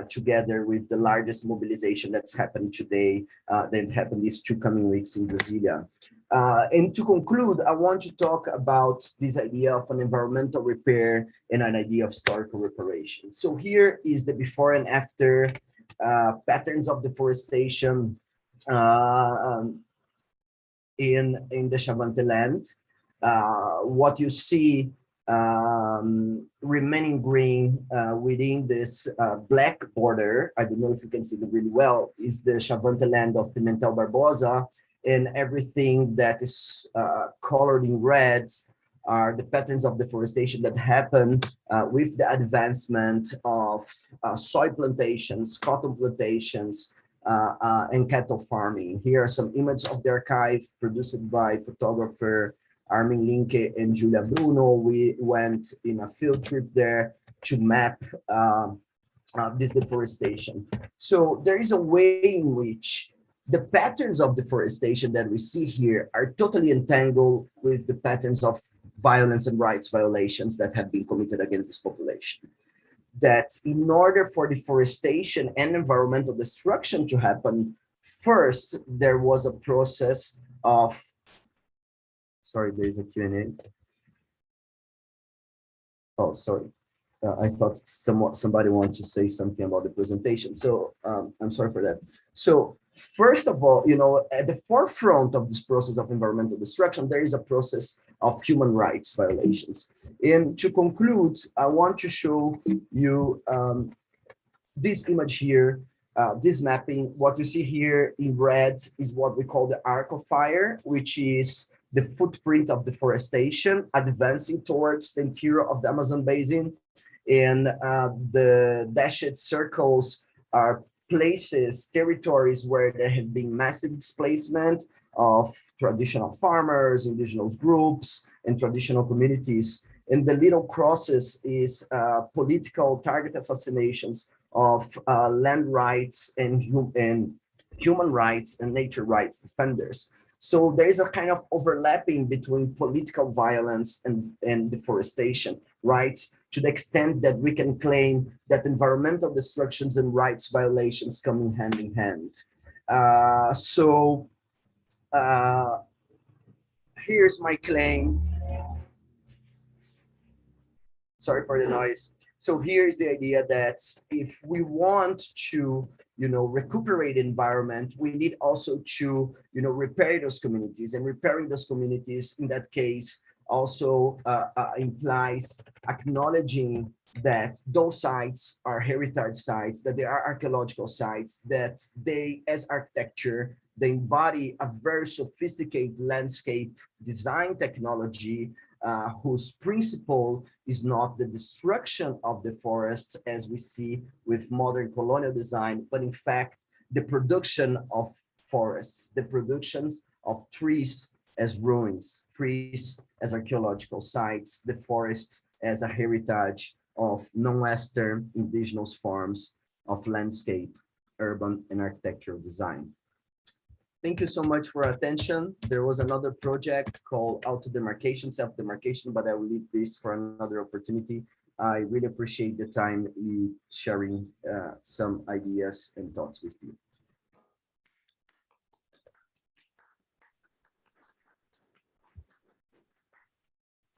together with the largest mobilization that's happened today, that happened these 2 coming weeks in Brasilia. And to conclude, I want to talk about this idea of an environmental repair and an idea of historical reparation. So here is the before and after patterns of deforestation in the Chavante land. What you see remaining green within this black border, I don't know if you can see it really well, is the Chavante land of Pimentel Barbosa, and everything that is colored in red are the patterns of deforestation that happen with the advancement of soy plantations, cotton plantations, and cattle farming. Here are some images of the archive produced by photographer Armin Linke and Julia Bruno. We went in a field trip there to map this deforestation. So there is a way in which the patterns of deforestation that we see here are totally entangled with the patterns of violence and rights violations that have been committed against this population. That in order for deforestation and environmental destruction to happen, first, there was a process of, sorry, there is a Q&A. Oh, sorry. I thought somebody wanted to say something about the presentation. So I'm sorry for that. So first of all, at the forefront of this process of environmental destruction, there is a process of human rights violations. And to conclude, I want to show you this image here, this mapping. What you see here in red is what we call the arc of fire, which is the footprint of deforestation advancing towards the interior of the Amazon basin. And the dashed circles are places, territories where there have been massive displacement of traditional farmers, indigenous groups, and traditional communities. And the little crosses is political target assassinations of land rights and human rights and nature rights defenders. So there is a kind of overlapping between political violence and deforestation, right? To the extent that we can claim that environmental destructions and rights violations come in hand. Here's my claim. Sorry for the noise. So here's the idea that if we want to, recuperate environment, we need also to, repair those communities, and repairing those communities in that case also implies acknowledging that those sites are heritage sites, that they are archaeological sites, that they, as architecture, they embody a very sophisticated landscape design technology whose principle is not the destruction of the forest as we see with modern colonial design, but in fact, the production of forests, the productions of trees as ruins, trees as archaeological sites, the forest as a heritage of non-Western indigenous forms of landscape, urban, and architectural design. Thank you so much for your attention. There was another project called auto-demarcation, self-demarcation, but I will leave this for another opportunity. I really appreciate the time sharing some ideas and thoughts with you.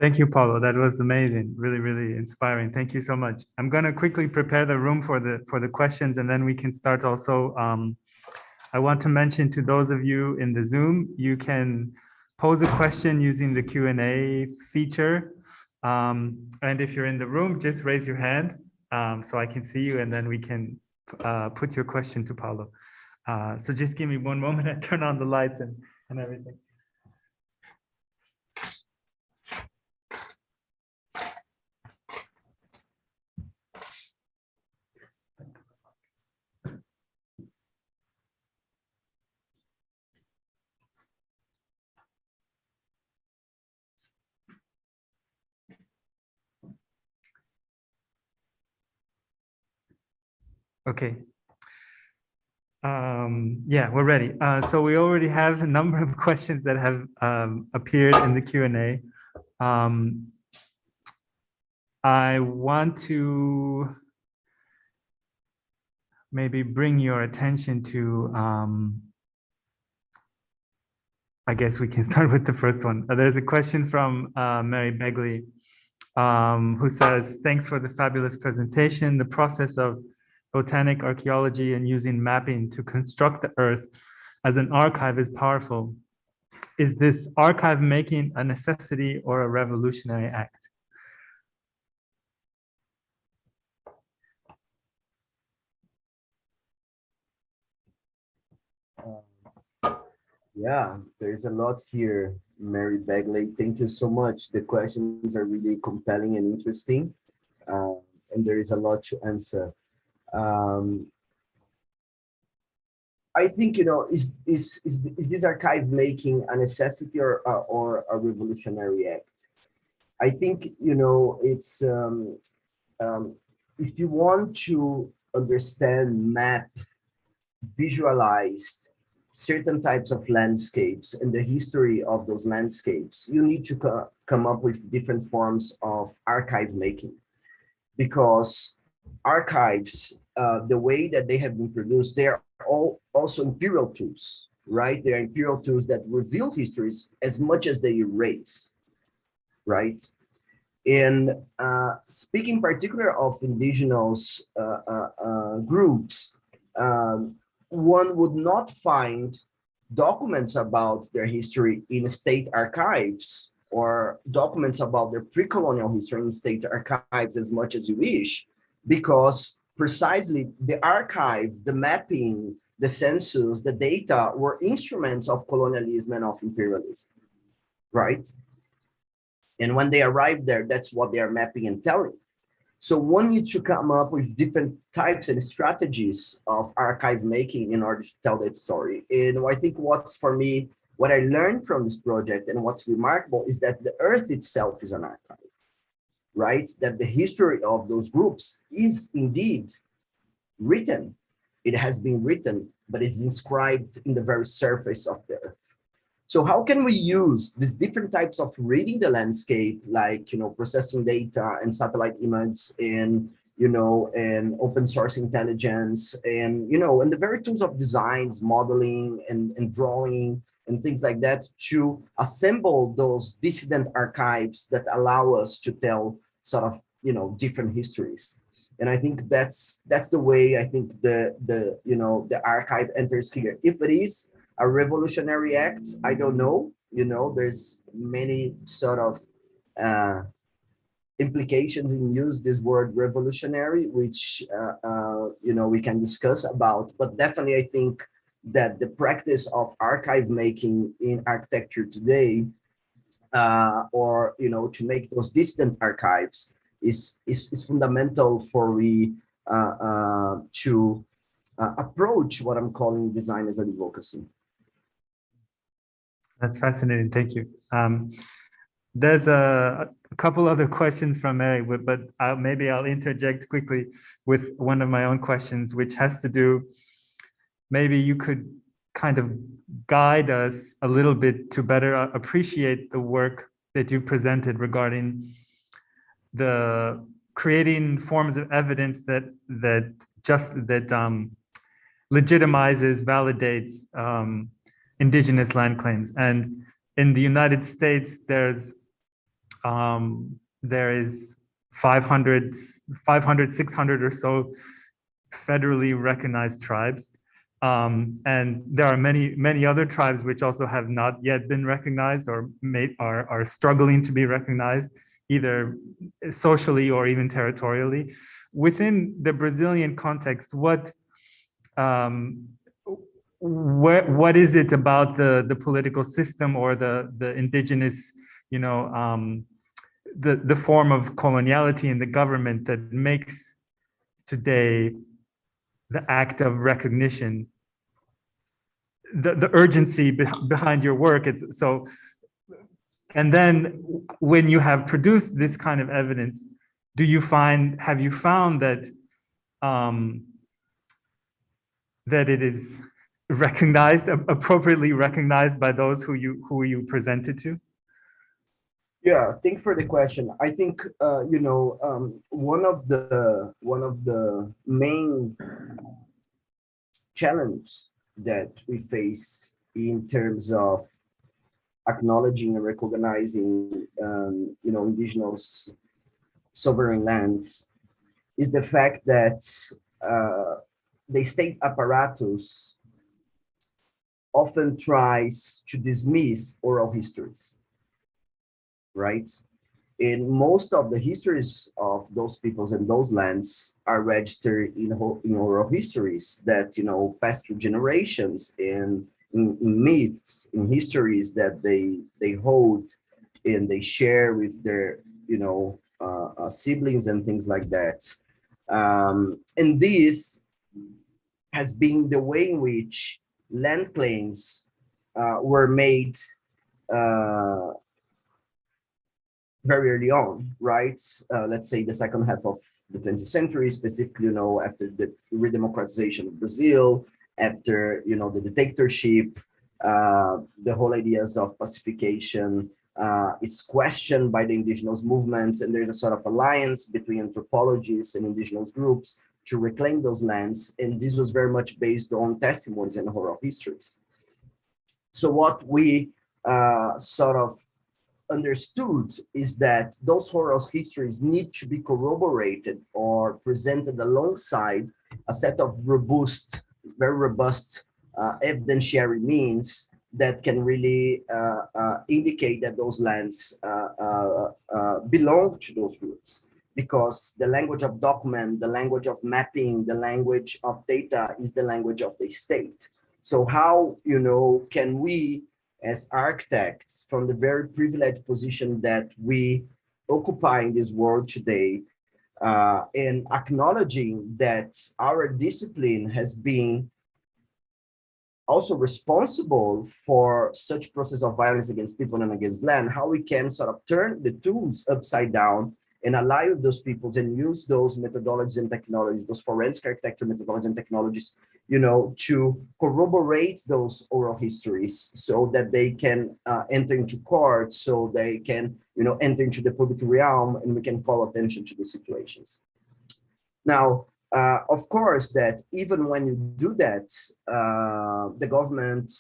Thank you, Paulo. That was amazing. Really, really inspiring. Thank you so much. I'm going to quickly prepare the room for the questions, and then we can start also. I want to mention to those of you in the Zoom, you can pose a question using the Q&A feature. And if you're in the room, just raise your hand so I can see you, and then we can put your question to Paulo. So just give me one moment and turn on the lights, and and everything. Okay. Yeah, we're ready. So we already have a number of questions that have appeared in the Q&A. I want to maybe bring your attention to, I guess we can start with the first one. There's a question from Mary Begley, who says, thanks for the fabulous presentation. The process of botanic archaeology and using mapping to construct the earth as an archive is powerful. Is this archive making a necessity or a revolutionary act? Yeah, there's a lot here, Mary Begley. Thank you so much. The questions are really compelling and interesting, and there is a lot to answer. I think, is this archive making a necessity or a revolutionary act? I think, it's if you want to understand, map, visualize certain types of landscapes and the history of those landscapes, you need to come up with different forms of archive making, because archives, the way that they have been produced, they are all also imperial tools, right? They're imperial tools that reveal histories as much as they erase, right? And speaking particular of indigenous groups, one would not find documents about their history in state archives or documents about their pre-colonial history in state archives as much as you wish, because precisely the archive, the mapping, the census, the data were instruments of colonialism and of imperialism, right? And when they arrive there, that's what they are mapping and telling. So one needs to come up with different types and strategies of archive making in order to tell that story. And I think what's, for me, what I learned from this project and what's remarkable is that the earth itself is an archive, right? That the history of those groups is indeed written. It has been written, but it's inscribed in the very surface of the earth. So how can we use these different types of reading the landscape, like, processing data and satellite images and, and open source intelligence and, and the very tools of designs, modeling and drawing and things like that, to assemble those dissident archives that allow us to tell sort of, different histories. And I think that's the way I think the archive enters here. If it is a revolutionary act, I don't know. There's many sort of implications in use this word revolutionary, which we can discuss about. But definitely, I think that the practice of archive making in architecture today, or to make those distant archives, is fundamental for we to approach what I'm calling design as advocacy. That's fascinating. Thank you. There's a couple other questions from Mary, but maybe I'll interject quickly with one of my own questions, which has to do, maybe you could kind of guide us a little bit to better appreciate the work that you presented regarding the creating forms of evidence that legitimizes, validates indigenous land claims. And in the United States, there is 500, 600 or so federally recognized tribes. And there are many other tribes which also have not yet been recognized or are struggling to be recognized, either socially or even territorially. Within the Brazilian context, what what is it about the political system or the indigenous, the form of coloniality in the government that makes today the act of recognition, the urgency behind your work? It's so, and then when you have produced this kind of evidence, have you found that that it is recognized, appropriately recognized by those who you present it to? Yeah, thank you for the question. I think one of the main challenges that we face in terms of acknowledging and recognizing indigenous sovereign lands is the fact that the state apparatus often tries to dismiss oral histories, right? And most of the histories of those peoples and those lands are registered in oral histories that pass through generations, and in myths, in histories that they hold and they share with their siblings and things like that. And this has been the way in which land claims were made very early on, right? Let's say the second half of the 20th century, specifically, after the redemocratization of Brazil, after, the dictatorship, the whole ideas of pacification is questioned by the indigenous movements, and there's a sort of alliance between anthropologists and indigenous groups to reclaim those lands. And this was very much based on testimonies and oral histories. So what we sort of understood is that those oral histories need to be corroborated or presented alongside a set of very robust evidentiary means that can really indicate that those lands belong to those groups. Because the language of document, the language of mapping, the language of data is the language of the state. So how, can we as architects, from the very privileged position that we occupy in this world today, and acknowledging that our discipline has been also responsible for such process of violence against people and against land, how we can sort of turn the tools upside down and allow those peoples and use those methodologies and technologies, those forensic architecture methodologies and technologies, to corroborate those oral histories so that they can enter into court, so they can, enter into the public realm, and we can call attention to the situations. Now, of course, that even when you do that, the government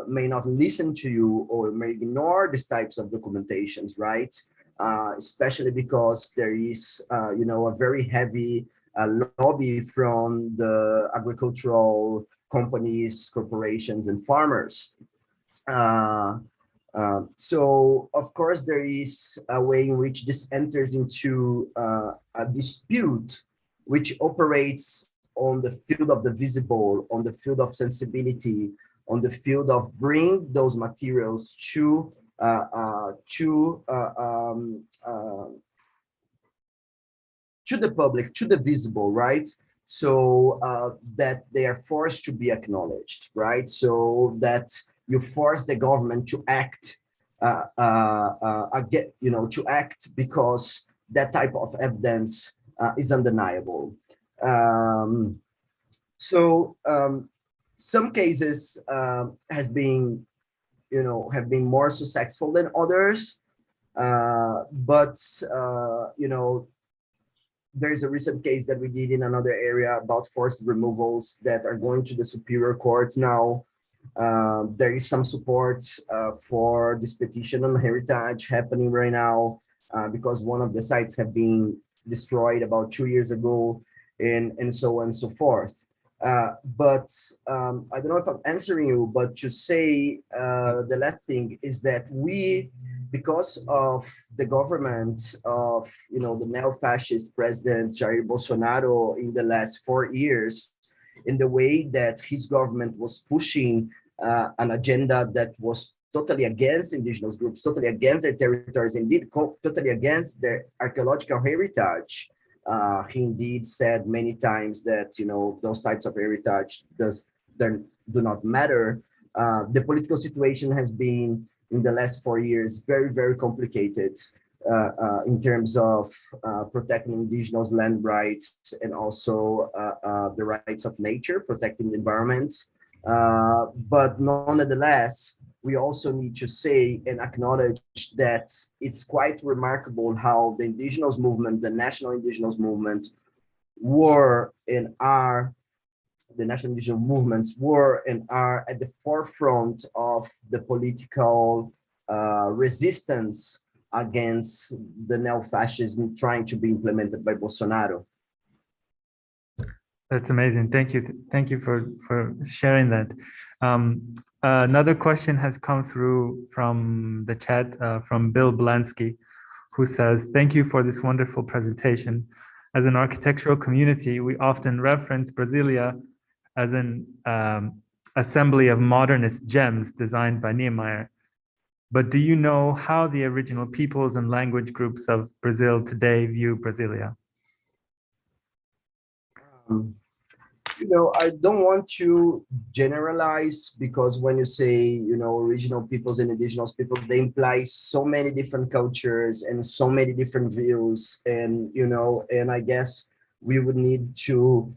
may not listen to you or may ignore these types of documentations, right? Especially because there is, a very heavy lobby from the agricultural companies, corporations, and farmers. So, of course, there is a way in which this enters into a dispute which operates on the field of the visible, on the field of sensibility, on the field of bring those materials to the public, to the visible, right? So that they are forced to be acknowledged, right? So that you force the government to act, to act because that type of evidence is undeniable. Some cases have been more successful than others, but there's a recent case that we did in another area about forced removals that are going to the Superior Court now. There is some support for this petition on heritage happening right now because one of the sites have been destroyed about 2 years ago, and so on and so forth. But I don't know if I'm answering you, but to say the last thing is that we, because of the government of the neo-fascist president Jair Bolsonaro in the last 4 years, in the way that his government was pushing an agenda that was totally against indigenous groups, totally against their territories, indeed totally against their archaeological heritage. He indeed said many times that, you know, those types of heritage do not matter. The political situation has been in the last 4 years very, very complicated in terms of protecting indigenous land rights and also the rights of nature, protecting the environment. But nonetheless, we also need to say and acknowledge that it's quite remarkable how the indigenous movement, the national indigenous movement, were and are the national indigenous movements were and are at the forefront of the political resistance against the neo-fascism trying to be implemented by Bolsonaro. That's amazing. Thank you. Thank you for sharing that. Another question has come through from the chat from Bill Blansky, who says, "Thank you for this wonderful presentation. As an architectural community, we often reference Brasilia as an assembly of modernist gems designed by Niemeyer. But do you know how the original peoples and language groups of Brazil today view Brasilia?" You know, I don't want to generalize, because when you say, you know, original peoples and indigenous peoples, they imply so many different cultures and so many different views. And, you know, and I guess we would need to,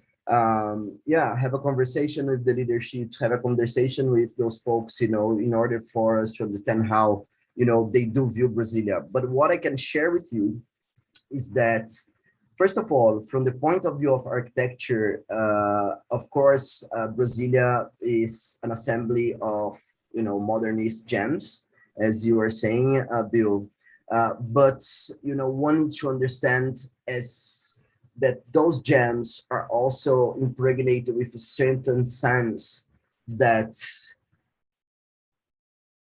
have a conversation with the leadership, have a conversation with those folks, you know, in order for us to understand how, you know, they do view Brasilia. But what I can share with you is that, first of all, from the point of view of architecture, of course, Brasilia is an assembly of, you know, modernist gems, as you were saying, Bill. But, you know, one to understand as that those gems are also impregnated with a certain sense that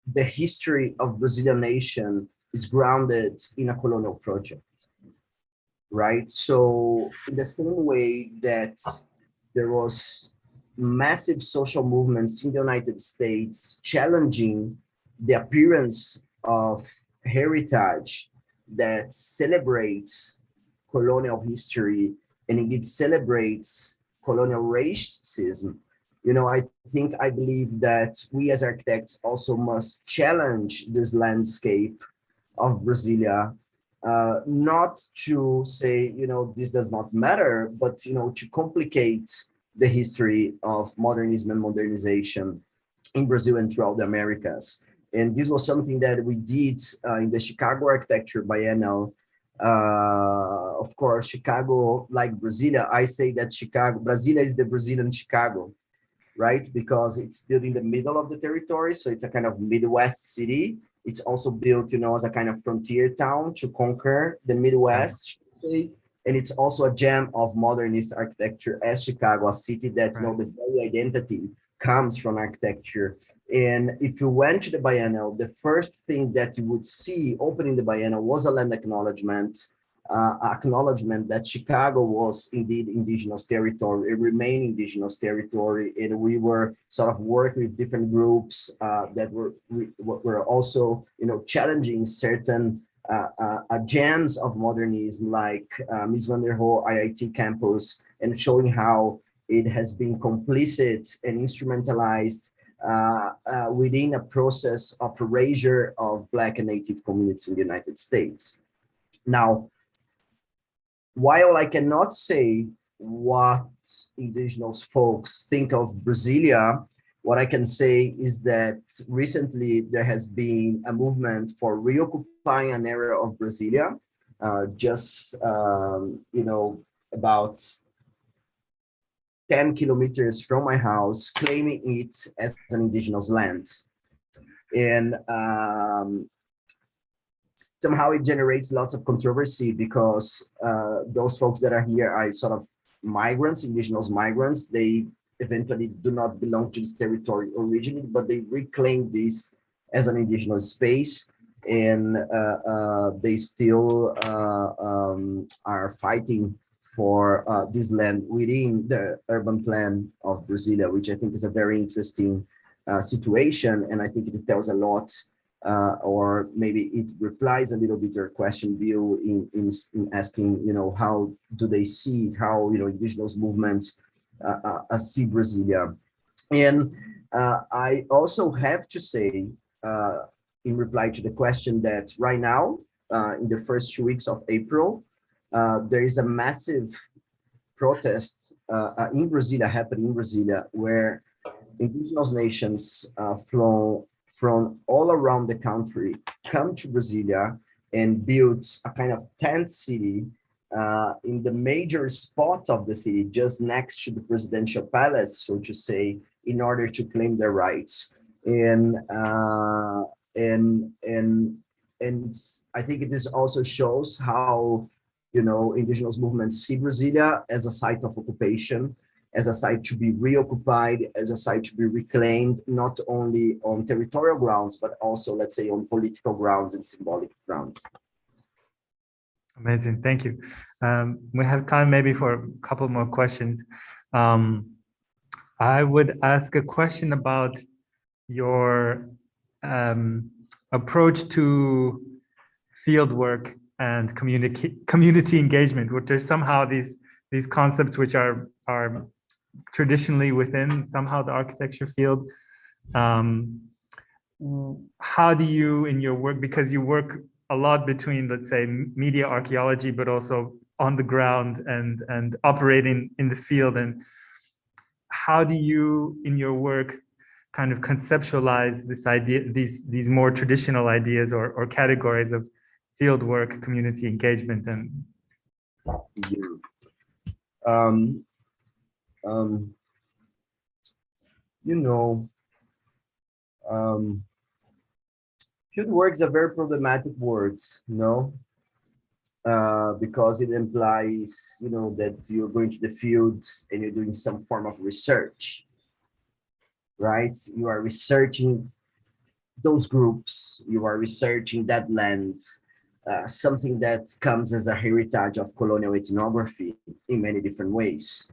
the history of Brazilian nation is grounded in a colonial project. Right? So in the same way that there was massive social movements in the United States challenging the appearance of heritage that celebrates colonial history and indeed celebrates colonial racism, you know, I believe that we as architects also must challenge this landscape of Brasilia, not to say, you know, this does not matter, but, you know, to complicate the history of modernism and modernization in Brazil and throughout the Americas. And this was something that we did in the Chicago Architecture Biennial. Of course, Chicago, like Brasilia, I say that Brasilia is the Brazilian Chicago, right? Because it's built in the middle of the territory. So it's a kind of Midwest city. It's also built, you know, as a kind of frontier town to conquer the Midwest. And it's also a gem of modernist architecture as Chicago, a city that, you know, the very identity comes from architecture. And if you went to the Biennial, the first thing that you would see opening the Biennial was a land acknowledgement that Chicago was indeed indigenous territory, it remained indigenous territory, and we were sort of working with different groups that were also, you know, challenging certain gems of modernism, like Mies van der Rohe IIT campus, and showing how it has been complicit and instrumentalized within a process of erasure of Black and Native communities in the United States. Now, while I cannot say what indigenous folks think of Brasilia, what I can say is that recently there has been a movement for reoccupying an area of Brasilia, you know, about 10 kilometers from my house, claiming it as an indigenous land. And somehow it generates lots of controversy, because those folks that are here are sort of migrants, indigenous migrants. They eventually do not belong to this territory originally, but they reclaim this as an indigenous space. And they still are fighting this land within the urban plan of Brasilia, which I think is a very interesting situation. And I think it tells a lot, or maybe it replies a little bit your question, Bill, in asking, how do they see how, indigenous movements see Brasilia. And I also have to say, in reply to the question, that right now, in the first 2 weeks of April, there is a massive protest in Brasilia, happening in Brasilia, where indigenous nations from all around the country come to Brasilia and build a kind of tent city in the major spot of the city, just next to the presidential palace, so to say, in order to claim their rights. And I think this also shows how, indigenous movements see Brasilia as a site of occupation, as a site to be reoccupied, as a site to be reclaimed, not only on territorial grounds, but also, let's say, on political grounds and symbolic grounds. Amazing, thank you. We have time maybe for a couple more questions. I would ask a question about your approach to field work and community engagement, which are somehow these concepts which are traditionally within somehow the architecture field. How do you, in your work, because you work a lot between, let's say, media archaeology, but also on the ground and operating in the field, and how do you, in your work, kind of conceptualize this idea, these more traditional ideas or categories of field work, community engagement, and field work is a very problematic word, because it implies, that you're going to the field and you're doing some form of research, right? You are researching those groups, you are researching that land, something that comes as a heritage of colonial ethnography in many different ways.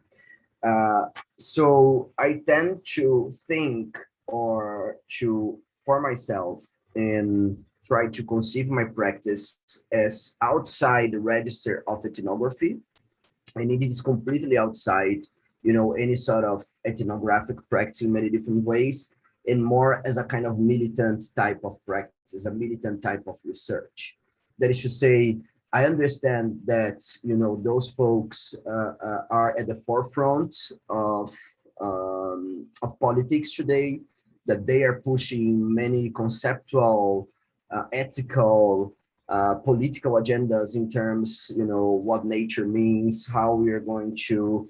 So I tend to think, or to, for myself, and try to conceive my practice as outside the register of ethnography, and it is completely outside, any sort of ethnographic practice in many different ways, and more as a kind of militant type of practice, a militant type of research. That is to say, I understand that, those folks are at the forefront of politics today, that they are pushing many conceptual, ethical, political agendas in terms, what nature means, how we are going to,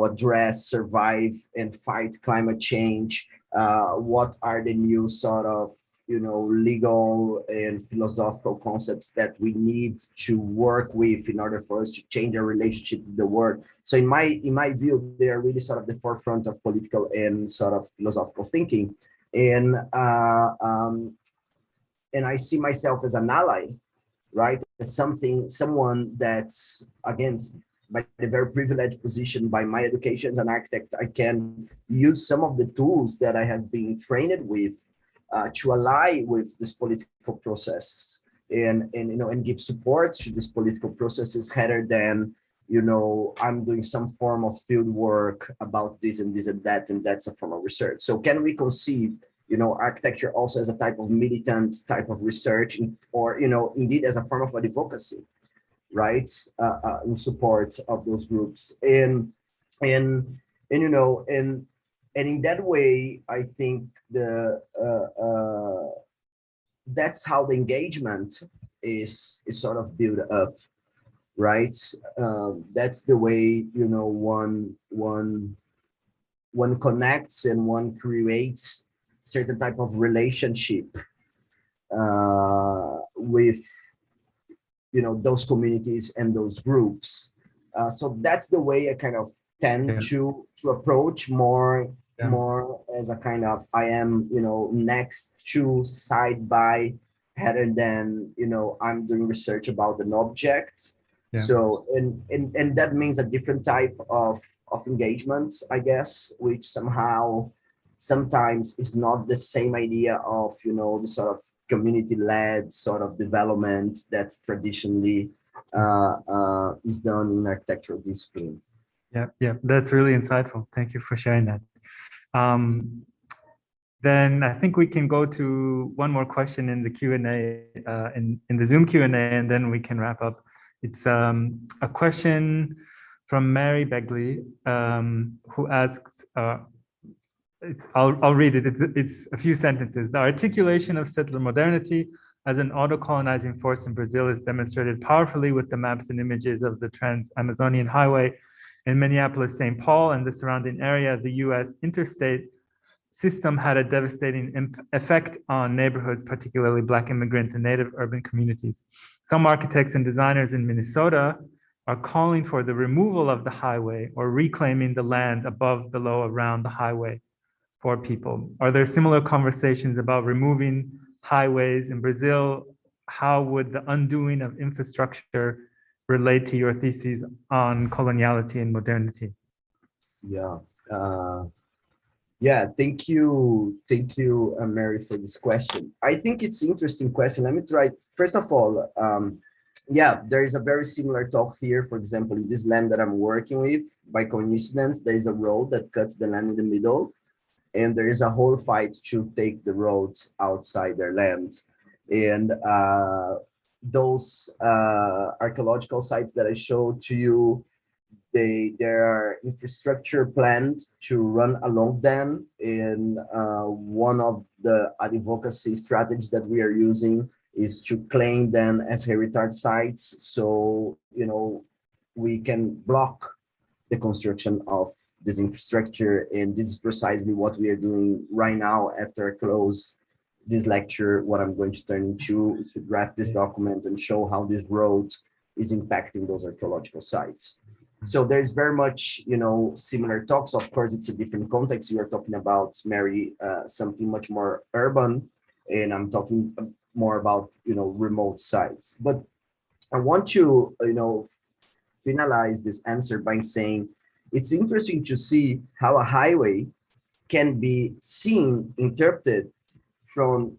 address, survive, and fight climate change, what are the new sort of, legal and philosophical concepts that we need to work with in order for us to change our relationship with the world. So in my view, they are really sort of the forefront of political and sort of philosophical thinking. And I see myself as an ally, right? As someone that's, again, by the very privileged position, by my education as an architect, I can use some of the tools that I have been trained with to ally with this political process, and give support to these political processes, rather than, I'm doing some form of field work about this and this and that, and that's a form of research. So can we conceive, architecture also as a type of militant type of research, or, indeed as a form of advocacy, right, in support of those groups, and in that way, I think that's how the engagement is sort of built up, right? That's the way, one connects and one creates certain type of relationship with, those communities and those groups. So that's the way I kind of tend to approach more as a kind of, I am, next to, side by, rather than, I'm doing research about an object, Yeah. So, and that means a different type of engagement, I guess, which somehow sometimes is not the same idea of, the sort of community-led sort of development that's traditionally is done in architectural discipline. Yeah, that's really insightful. Thank you for sharing that. Then I think we can go to one more question in the Q&A, in the Zoom Q&A, and then we can wrap up. It's a question from Mary Begley, who asks, I'll read it. It's a few sentences. The articulation of settler modernity as an auto-colonizing force in Brazil is demonstrated powerfully with the maps and images of the Trans-Amazonian Highway in Minneapolis, St. Paul, and the surrounding area. The U.S. interstate system had a devastating effect on neighborhoods, particularly Black immigrant and Native urban communities. Some architects and designers in Minnesota are calling for the removal of the highway or reclaiming the land above, below, around the highway for people. Are there similar conversations about removing highways in Brazil? How would the undoing of infrastructure relate to your theses on coloniality and modernity? Yeah. Yeah, thank you, Mary, for this question. I think it's an interesting question. Let me try. First of all, yeah, there is a very similar talk here. For example, in this land that I'm working with, by coincidence, there is a road that cuts the land in the middle, and there is a whole fight to take the roads outside their land. And those archaeological sites that I showed to you, there are infrastructure planned to run along them. And one of the advocacy strategies that we are using is to claim them as heritage sites. So, we can block the construction of this infrastructure. And this is precisely what we are doing right now after I close this lecture. What I'm going to turn into is to draft this document and show how this road is impacting those archaeological sites. So there's very much, similar talks. Of course, it's a different context. You are talking about, Mary, something much more urban, and I'm talking more about, remote sites. But I want to, finalize this answer by saying it's interesting to see how a highway can be seen, interpreted from,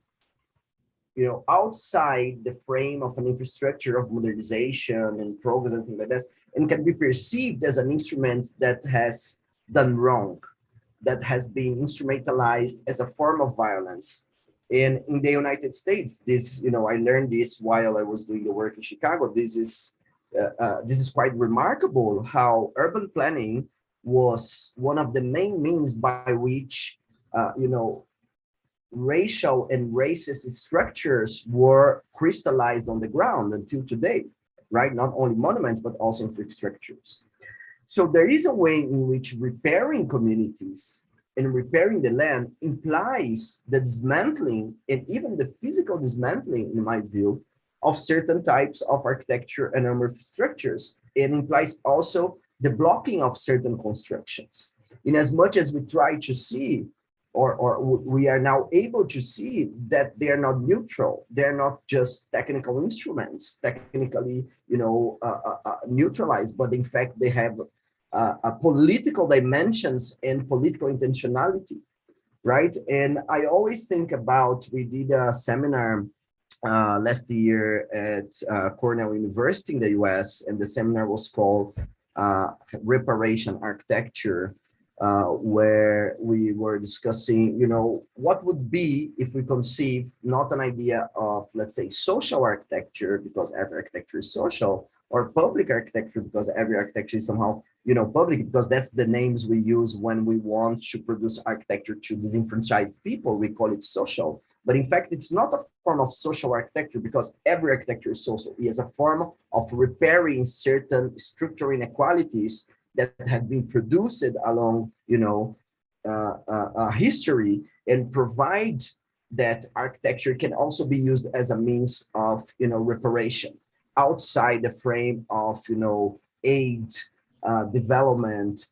outside the frame of an infrastructure of modernization and progress and things like that, and can be perceived as an instrument that has done wrong, that has been instrumentalized as a form of violence. And in the United States, this, I learned this while I was doing the work in Chicago. This is quite remarkable how urban planning was one of the main means by which, racial and racist structures were crystallized on the ground until today, right? Not only monuments, but also infrastructures. So there is a way in which repairing communities and repairing the land implies the dismantling and even the physical dismantling, in my view, of certain types of architecture and urban structures. It implies also the blocking of certain constructions. In as much as we try to see, or we are now able to see that they are not neutral. They're not just technical instruments, technically, neutralized, but in fact, they have a political dimensions and political intentionality, right? And I always think about, we did a seminar last year at Cornell University in the US, and the seminar was called Reparation Architecture, where we were discussing, what would be if we conceive not an idea of, let's say, social architecture, because every architecture is social, or public architecture, because every architecture is somehow, public, because that's the names we use when we want to produce architecture to disenfranchised people. We call it social. But in fact, it's not a form of social architecture, because every architecture is social. It is a form of repairing certain structural inequalities that have been produced along, history, and provide that architecture can also be used as a means of, reparation outside the frame of, aid, development,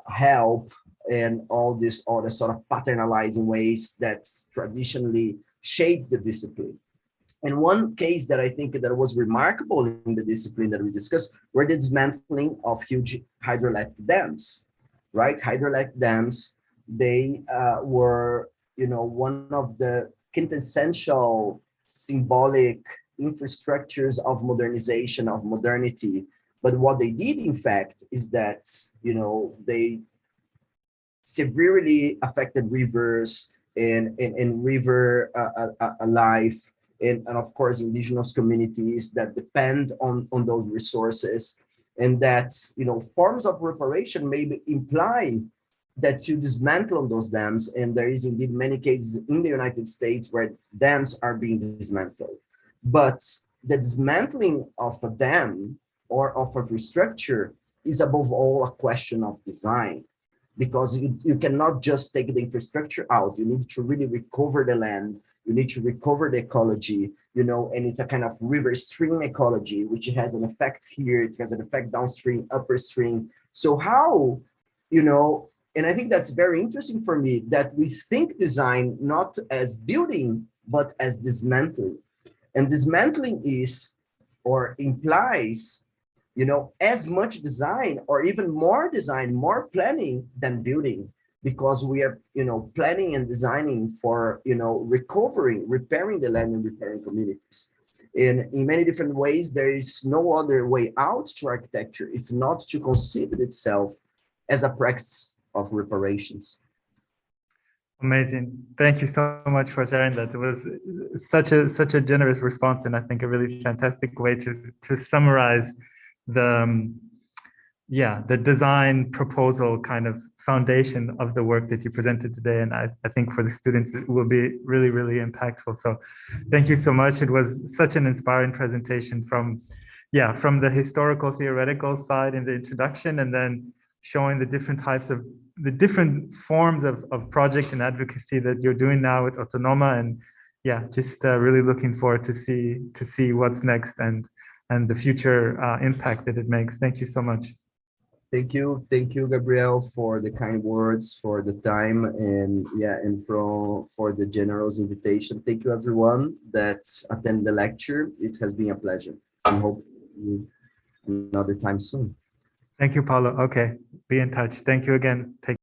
help, and all this sort of paternalizing ways that traditionally shape the discipline. And one case that I think that was remarkable in the discipline that we discussed were the dismantling of huge hydroelectric dams, right? Hydroelectric dams, they were, one of the quintessential symbolic infrastructures of modernization, of modernity. But what they did, in fact, is that, they severely affected rivers and river life, and of course indigenous communities that depend on those resources. And that, forms of reparation may imply that you dismantle those dams, and there is indeed many cases in the United States where dams are being dismantled. But the dismantling of a dam or of a structure is above all a question of design, because you cannot just take the infrastructure out. You need to really recover the land. You need to recover the ecology, and it's a kind of river stream ecology, which has an effect here. It has an effect downstream, upstream. So how, and I think that's very interesting for me, that we think design not as building, but as dismantling. And dismantling is, or implies, as much design or even more design, more planning than building, because we are, planning and designing for, repairing the land and repairing communities. In many different ways, there is no other way out to architecture if not to conceive it itself as a practice of reparations. Amazing. Thank you so much for sharing that. It was such a generous response, and I think a really fantastic way to summarize the the design proposal kind of foundation of the work that you presented today. And I think for the students it will be really, really impactful. So thank you so much. It was such an inspiring presentation from the historical theoretical side in the introduction, and then showing the different types of the different forms of project and advocacy that you're doing now with Autonoma. And just really looking forward to see what's next and the future impact that it makes. Thank you so much. Thank you, Gabriel, for the kind words, for the time, and for the generous invitation. Thank you, everyone that attended the lecture. It has been a pleasure. I hope you another time soon. Thank you, Paulo. Okay, be in touch. Thank you again. Take